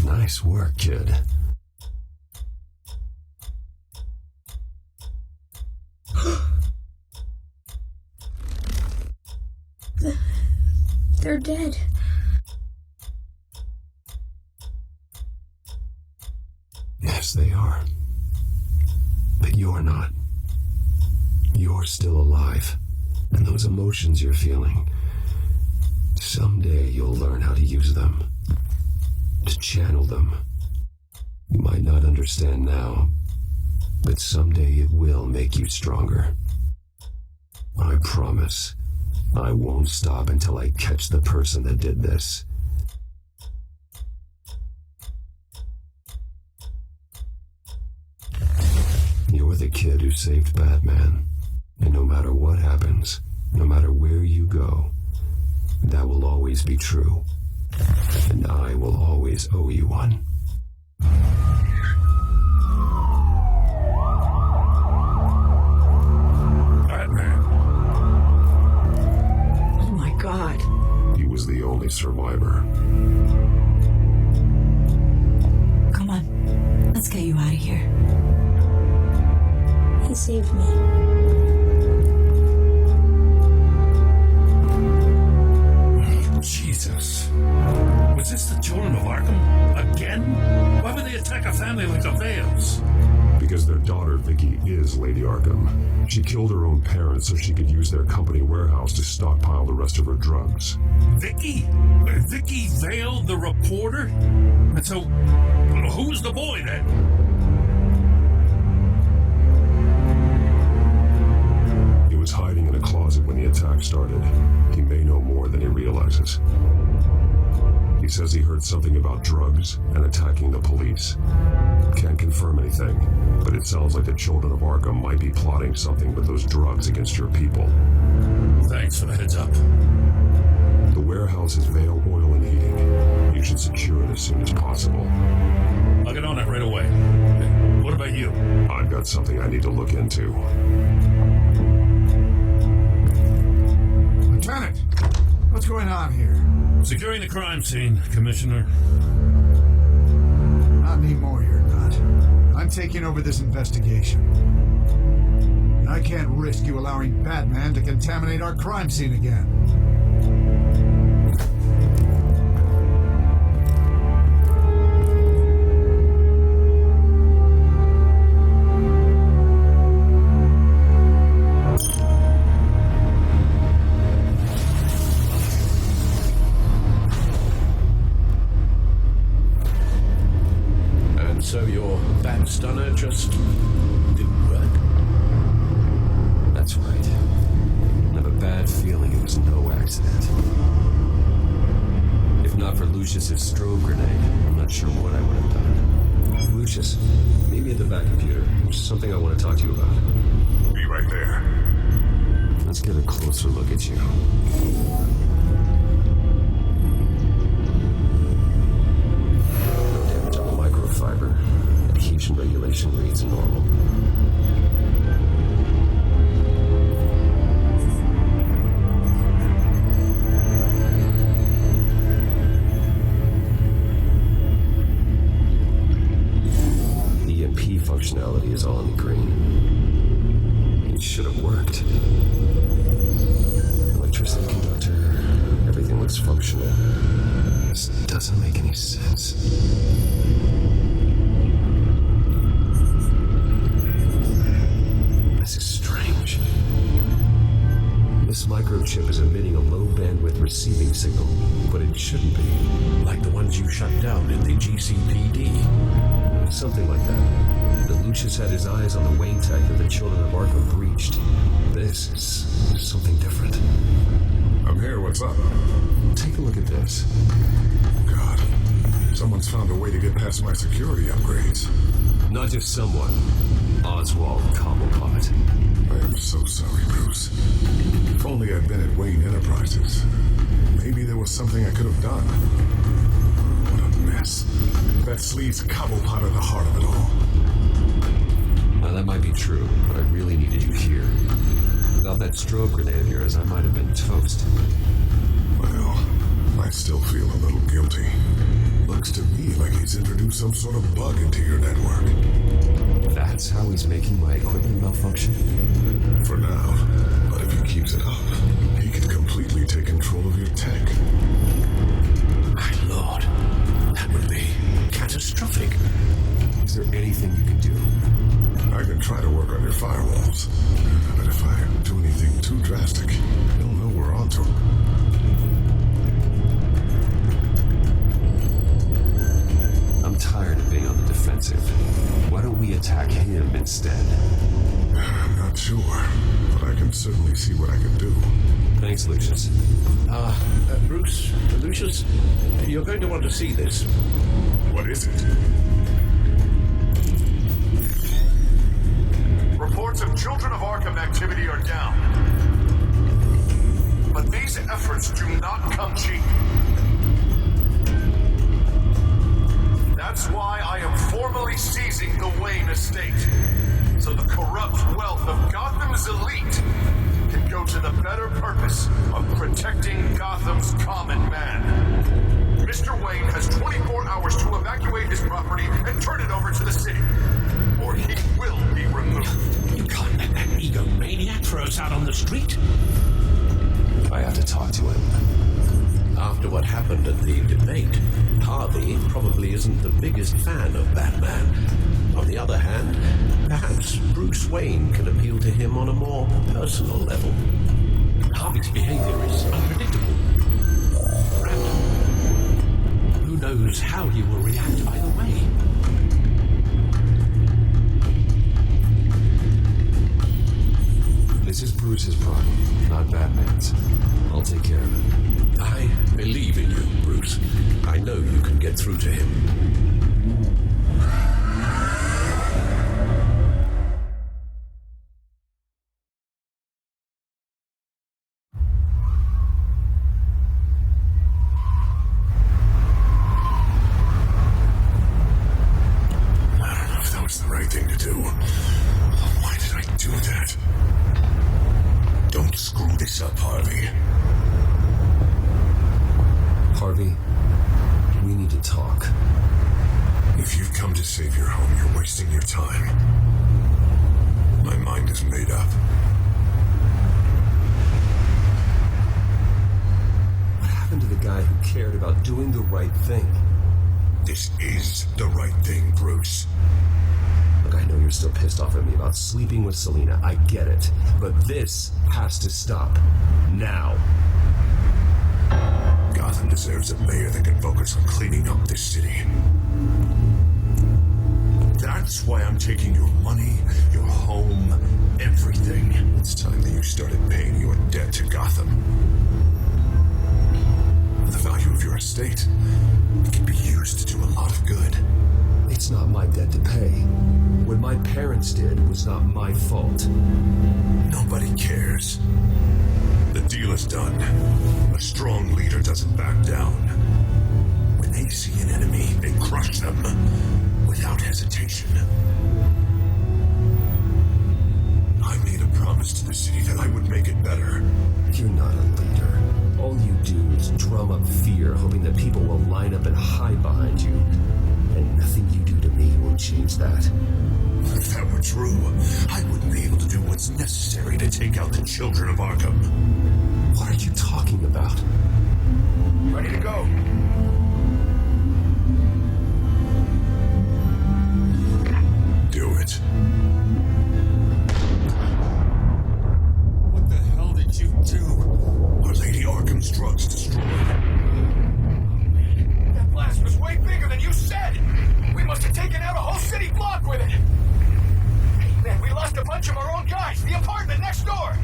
Nice work, kid. They're dead. Yes, they are. But you're not. You're still alive. And those emotions you're feeling, someday you'll learn how to use them. To channel them. You might not understand now, but someday it will make you stronger. I promise, I won't stop until I catch the person that did this. You're the kid who saved Batman. And no matter what happens, no matter where you go, that will always be true. And I will always owe you one. Batman. Oh my God. He was the only survivor. Come on, let's get you out of here. He saved me. Jesus. Was this the children of Arkham? Again? Why would they attack a family like the Vales? Because their daughter, Vicky, is Lady Arkham. She killed her own parents so she could use their company warehouse to stockpile the rest of her drugs. Vicky? Vicky Vale, the reporter? And so, who's the boy then? He was hiding in a closet when the attack started. He may know more than he realizes. He says he heard something about drugs and attacking the police. Can't confirm anything, but it sounds like the children of Arkham might be plotting something with those drugs against your people. Thanks for the heads up. The warehouse is Vale Oil and Heating. You should secure it as soon as possible. I'll get on it right away. What about you? I've got something I need to look into. Lieutenant, what's going on here? Securing the crime scene, Commissioner. Not anymore, you're not. I'm taking over this investigation. And I can't risk you allowing Batman to contaminate our crime scene again. So your bat stunner just didn't work? That's right. I have a bad feeling it was no accident. If not for Lucius's strobe grenade, I'm not sure what I would have done. Lucius, meet me at the back computer. There's something I want to talk to you about. Be right there. Let's get a closer look at you. Fiber. Adhesion regulation reads normal. EMP functionality is all in the green. It should have worked. Electricity conductor. Everything looks functional. This doesn't make any sense. This is strange. This microchip is emitting a low-bandwidth receiving signal, but it shouldn't be. Like the ones you shut down in the GCPD. Something like that. But Lucius had his eyes on the Wayne tech that the children of Arkham breached. This is something different. I'm here, what's up? Take a look at this. God, someone's found a way to get past my security upgrades. Not just someone. Oswald Cobblepot. I am so sorry, Bruce. If only I'd been at Wayne Enterprises. Maybe there was something I could have done. What a mess. That sleaze Cobblepot at the heart of it all. Now that might be true, but I really needed you here. Without that strobe grenade of yours, I might have been toast. Well, I still feel a little guilty. Looks to me like he's introduced some sort of bug into your network. That's how he's making my equipment malfunction? For now. But if he keeps it up, he can completely take control of your tech. My lord, that would be catastrophic. Is there firewalls. But if I do anything too drastic, he'll know we're onto him. I'm tired of being on the defensive. Why don't we attack him instead? I'm not sure, but I can certainly see what I can do. Thanks, Lucius. Bruce, Lucius, you're going to want to see this. What is it? Reports of Children of Arkham activity are down. But these efforts do not come cheap. That's why I am formally seizing the Wayne estate, so the corrupt wealth of Gotham's elite can go to the better purpose of protecting Gotham's common man. Mr. Wayne has 24 hours to evacuate his property and turn it over to the city, or he will be removed. You can't let that egomaniac throw us out on the street. I have to talk to him. After what happened at the debate, Harvey probably isn't the biggest fan of Batman. On the other hand, perhaps Bruce Wayne can appeal to him on a more personal level. Harvey's behavior is unpredictable. And who knows how he will react either way. This is Bruce's problem, not Batman's. I'll take care of it. I believe in you, Bruce. I know you can get through to him. I don't know if that was the right thing to do. Why did I do that? Don't screw this up, Harvey. Harvey, we need to talk. If you've come to save your home, you're wasting your time. My mind is made up. What happened to the guy who cared about doing the right thing? This is the right thing, Bruce. Look, I know you're still pissed off at me about sleeping with Selina. I get it. But this has to stop. Now. Gotham deserves a mayor that can focus on cleaning up this city. That's why I'm taking your money, your home, everything. It's time that you started paying your debt to Gotham. The value of your estate can be used to do a lot of good. It's not my debt to pay. What my parents did was not my fault. Nobody cares. The deal is done. A strong leader doesn't back down. When they see an enemy, they crush them without hesitation. I made a promise to the city that I would make it better. You're not a leader. All you do is drum up fear, hoping that people will line up and hide behind you. And nothing you do to me will change that. If that were true, I wouldn't be able to do what's necessary to take out the children of Arkham. What are you talking about? Ready to go. Do it. What the hell did you do? Are Lady Arkham's drugs destroyed? That blast was way bigger than you said! We must have taken out a whole city block with it! Hey, man, we lost a bunch of our own guys! The apartment next door!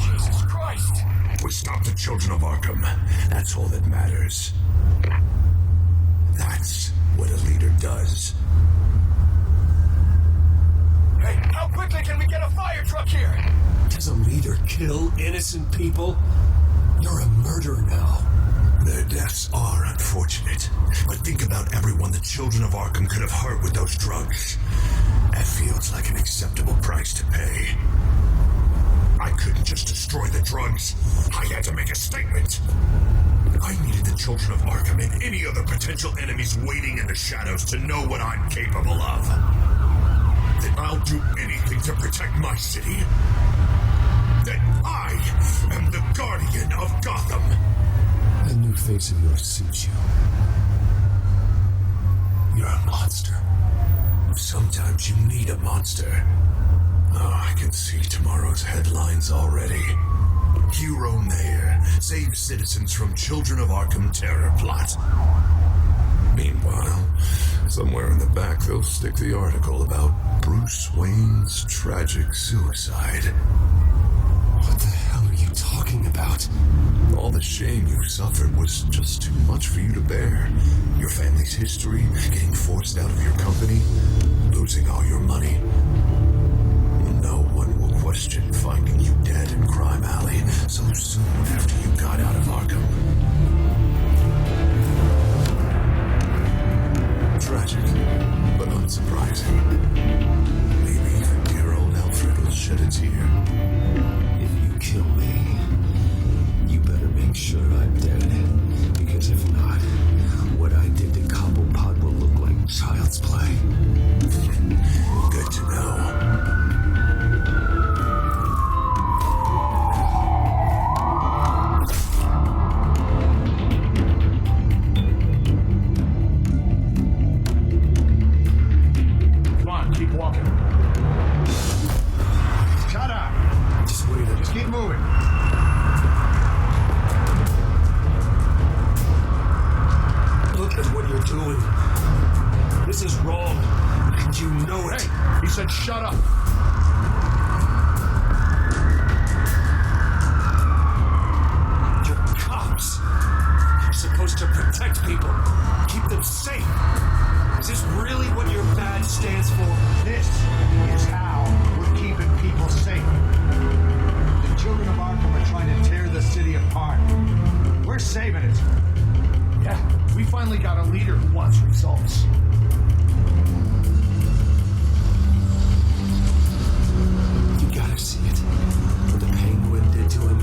Jesus Christ! We stopped the children of Arkham. That's all that matters. That's what a leader does. Hey, how quickly can we get a fire truck here? Does a leader kill innocent people? You're a murderer now. Their deaths are unfortunate, but think about everyone the children of Arkham could have hurt with those drugs. That feels like an acceptable price to pay. I couldn't just destroy the drugs. I had to make a statement. I needed the children of Arkham and any other potential enemies waiting in the shadows to know what I'm capable of. That I'll do anything to protect my city. That I am the guardian of Gotham. The new face of yours suits you. You're a monster. Sometimes you need a monster. Oh, I can see tomorrow's headlines already. Hero Mayor saves citizens from Children of Arkham terror plot. Meanwhile, somewhere in the back they'll stick the article about Bruce Wayne's tragic suicide. What the hell are you talking about? All the shame you suffered was just too much for you to bear. Your family's history, getting forced out of your company, losing all your money. No one will question finding you dead in Crime Alley so soon after you got out of Arkham. Tragic, but unsurprising. Maybe even dear old Alfred will shed a tear. If you kill me, you better make sure I'm dead. Because if not, what I did to Cobblepot will look like child's play. Good to know. Come on, keep walking. Shut up. Just wait. Just keep moving. Look at what you're doing. This is wrong, and you know it. Hey, he said shut up. You're cops. You're supposed to protect people, keep them safe. Is this really what your badge stands for? This is how we're keeping people safe. The Children of Arkham are trying to tear the city apart. We're saving it. Yeah, we finally got a leader who wants results. You gotta see it. What the Penguin did to him,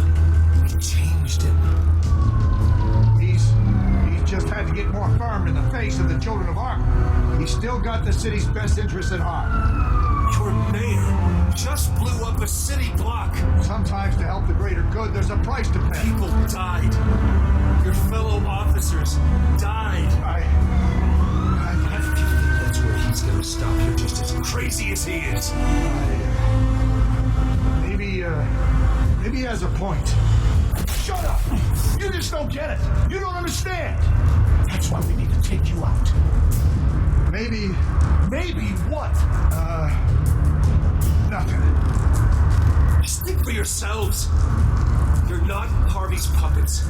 it changed him. He's just had to get more firm in the face of the Children of Arkham. He's still got the city's best interests at heart. Your mayor just blew up a city block. Sometimes to help the greater good, there's a price to pay. People died. Your fellow officers died. If you think that's where he's gonna stop, you're just as crazy as he is. Maybe he has a point. Shut up! You just don't get it. You don't understand. That's why we need to take you out. Maybe what? Nothing. Just think for yourselves. You're not Harvey's puppets.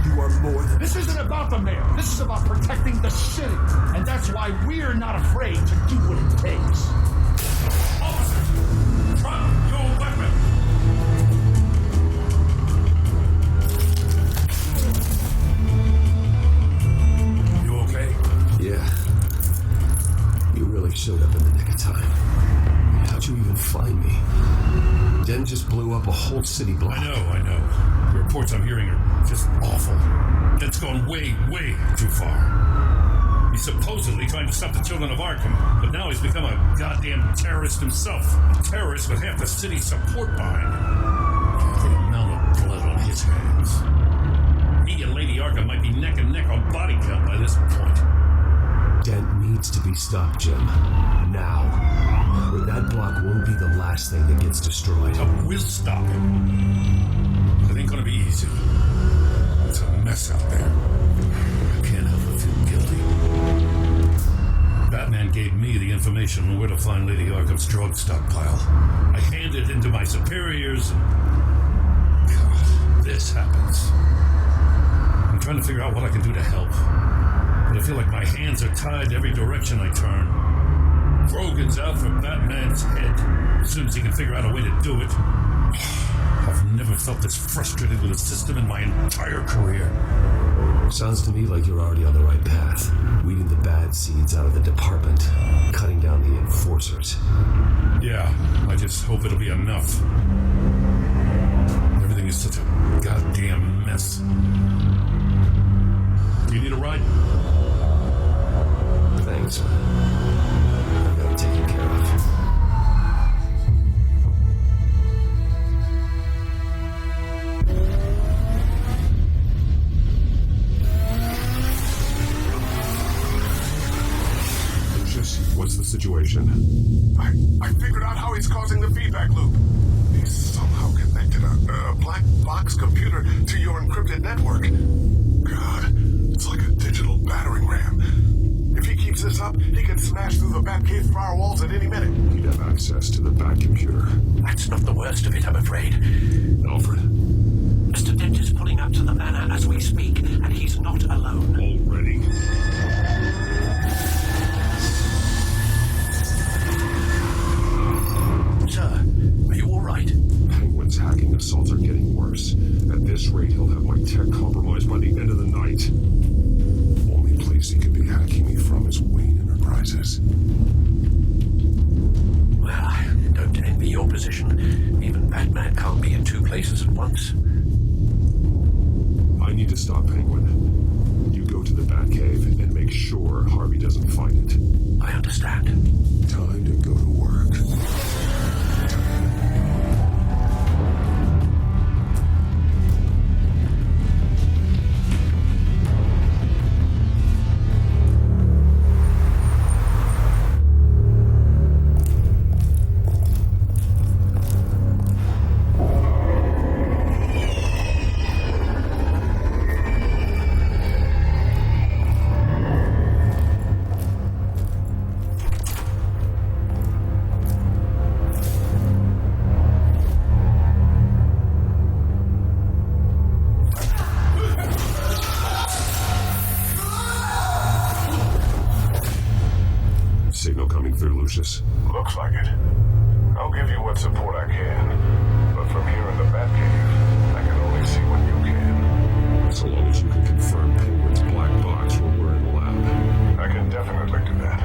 You are more than... This isn't about the mayor. This is about protecting the city. And that's why we're not afraid to do what it takes. Officer, drop your weapon! You okay? Yeah. You really showed up in the nick of time. How'd you even find me? Den just blew up a whole city block. I know. The reports I'm hearing are just awful. That's gone way, way too far. He's supposedly trying to stop the Children of Arkham, but now he's become a goddamn terrorist himself. A terrorist with half the city's support behind him. The amount of blood on his hands. He and Lady Arkham might be neck and neck on body count by this point. Dent needs to be stopped, Jim. Now. Or that block won't be the last thing that gets destroyed. We'll stop him. It ain't gonna be easy. It's a mess out there. I can't help but feel guilty. Batman gave me the information on where to find Lady Arkham's drug stockpile. I handed it into my superiors and... God, this happens. I'm trying to figure out what I can do to help. But I feel like my hands are tied every direction I turn. Grogan's out for Batman's head as soon as he can figure out a way to do it. I've never felt this frustrated with the system in my entire career. Sounds to me like you're already on the right path. Weeding the bad seeds out of the department. Cutting down the enforcers. Yeah, I just hope it'll be enough. Everything is such a goddamn mess. Do you need a ride? Thanks. I've got it taken care of. What's the situation? I figured out how he's causing the feedback loop. He's somehow connected a black box computer to your encrypted network. God, it's like a digital battering ram. If he keeps this up, he can smash through the Batcave firewalls at any minute. He'd have access to the Bat computer. That's not the worst of it, I'm afraid. Alfred? Mr. Dent is pulling up to the manor as we speak, and he's not alone. Already? Sir, are you all right? Penguin's hacking assaults are getting worse. At this rate, he'll have my tech compromised by the end of the night. Only place he could be hacking me from is Wayne Enterprises. Well, I don't envy your position. Even Batman can't be in two places at once. I need to stop Penguin. You go to the Batcave and make sure Harvey doesn't find it. I understand. Time to go to work. Signal coming through, Lucius. Looks like it. I'll give you what support I can. But from here in the Batcave, I can only see what you can. So long as you can confirm Penguin's black box when we're in the lab. I can definitely do that.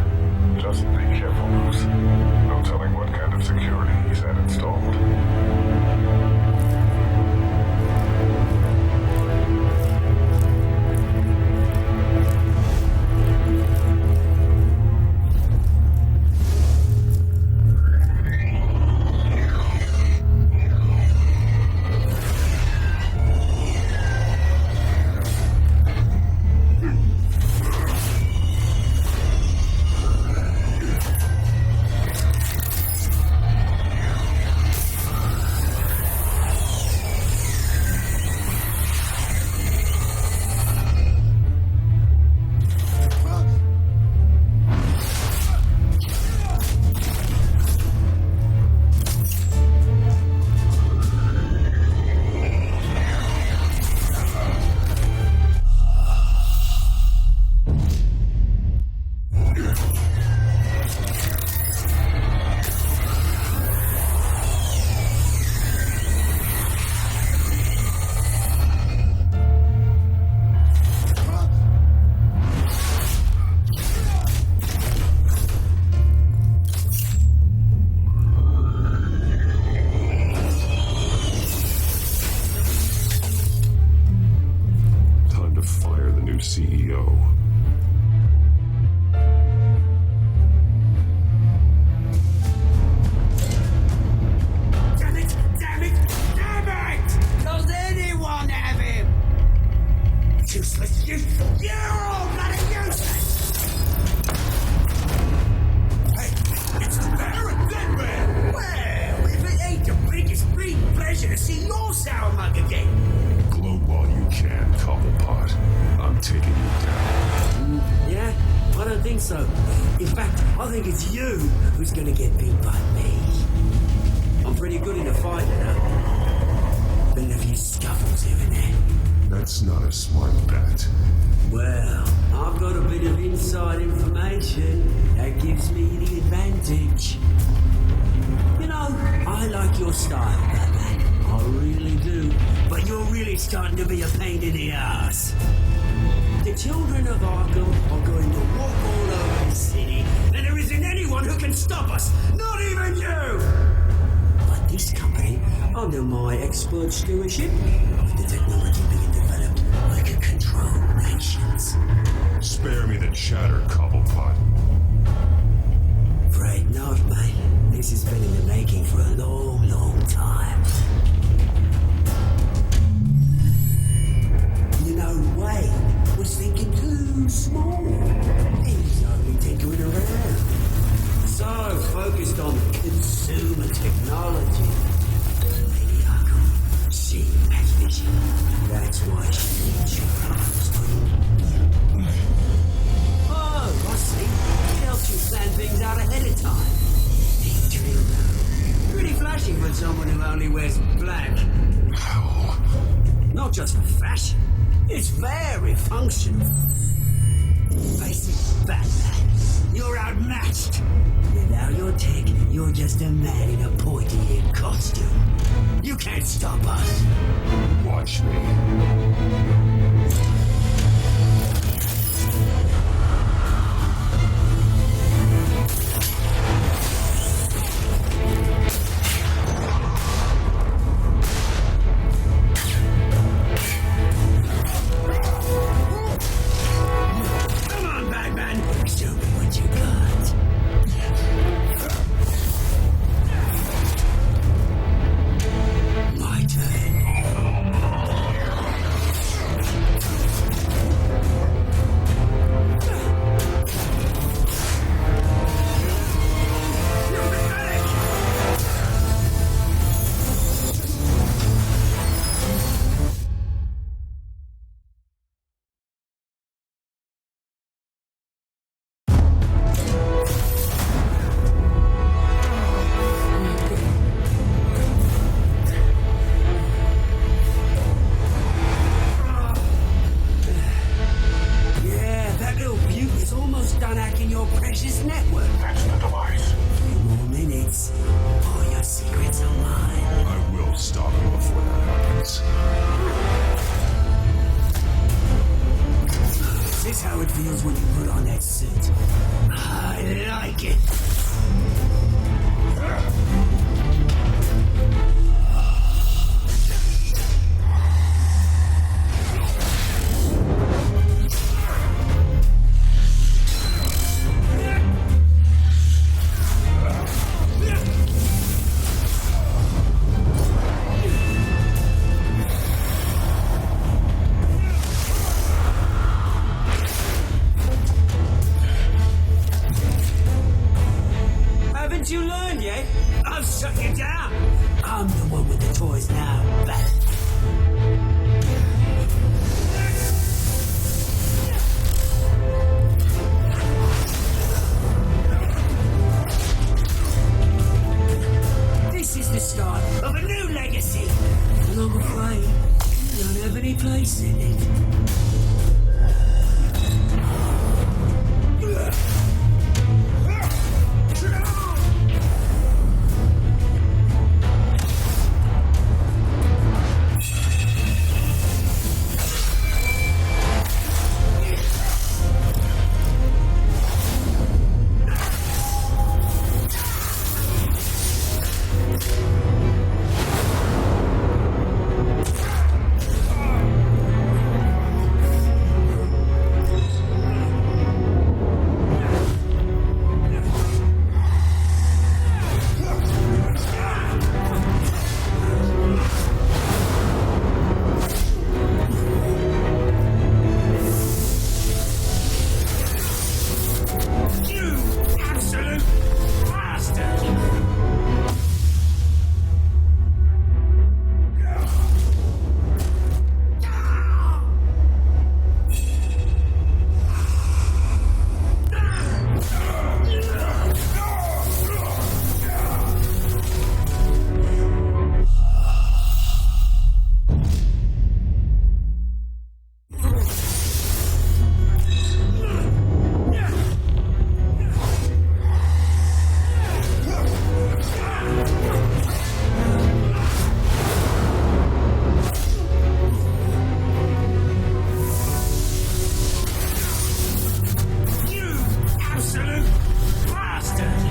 Just be careful, Bruce. No telling what kind of security he's had installed. CEO. Damn it! Damn it! Damn it! Does anyone have him? Useless! You're all bloody useless! Hey, it's the Baron Deadman! Well, if it ain't the biggest pleasure to see your sour mug again. Gloat while you can, Cobblepot. I'm taking you down. Yeah? I don't think so. In fact, I think it's you who's gonna get beat by me. I'm pretty good in a fight, you know. Been a few scuffles here and there. That's not a smart bet. Well, I've got a bit of inside information that gives me the advantage. You know, I like your style, Batman. I really do. But you're really starting to be a pain in the ass. The children of Arkham are going to walk all over the city, and there isn't anyone who can stop us, not even you! But this company, under my expert stewardship, with the technology being developed, I can control nations. Spare me the chatter, Cobblepot. Afraid not, mate. This has been in the making for a long, long time. You know, Wayne was thinking too small. He's only tinkering around. back. How? Not just for fashion, it's very functional. Face it, Batman, you're outmatched. Without your tech, you're just a man in a pointy-eared costume. You can't stop us. Watch me. Come on, Batman, show me what you got. My turn. Yeah, that little beaut is almost done hacking your precious network. That's the device. Few more minutes. All your secrets are mine. I will stop him before that happens. Is this how it feels when you put on that suit? I like it. Haven't you learned yet? I've shut you down. I'm the one with the toys now, Bat. This is the start of a new legacy. And I'm afraid you don't have any place in it. You absolute bastard! You absolute bastard!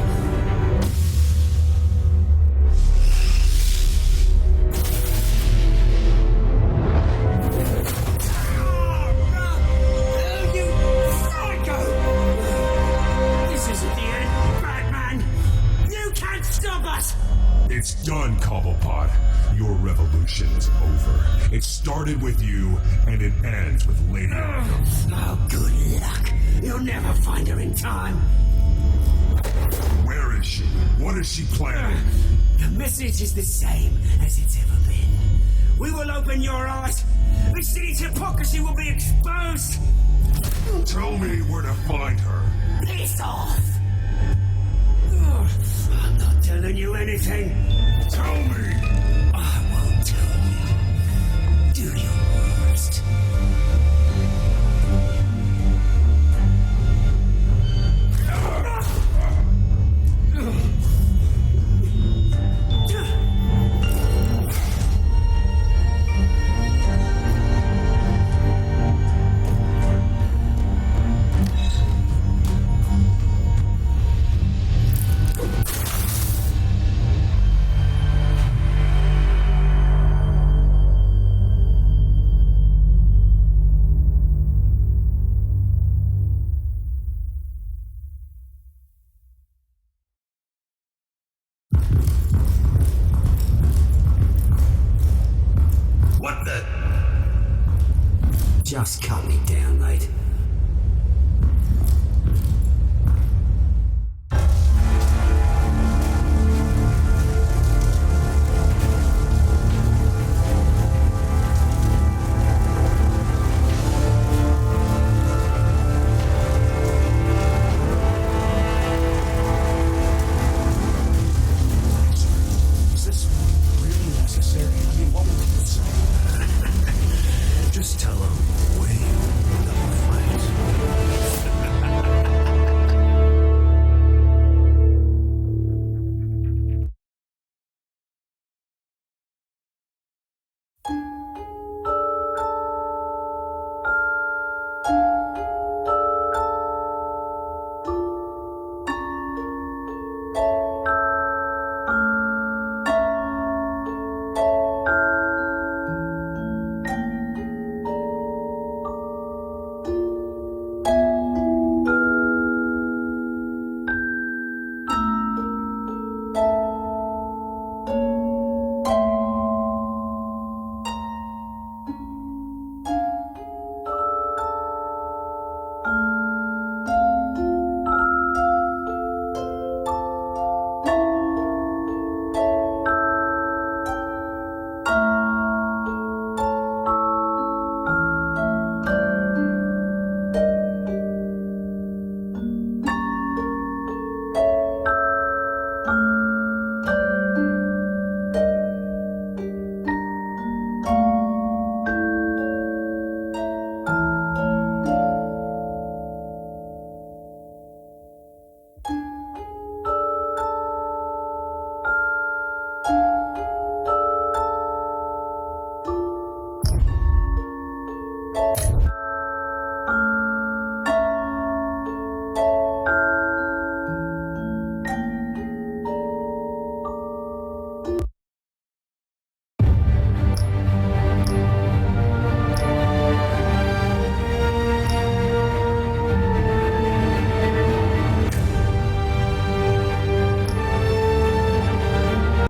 You psycho! This isn't the end, Batman! You can't stop us! It's done, Cobblepot. Your revolution is over. It started with you, and it ends with Lady Arkham. Oh, good luck. You'll never find her in time. Where is she? What is she planning? The message is the same as it's ever been. We will open your eyes. The city's hypocrisy will be exposed. Tell me where to find her. Piss off. I'm not telling you anything. Tell me. I won't Just cut me down, mate.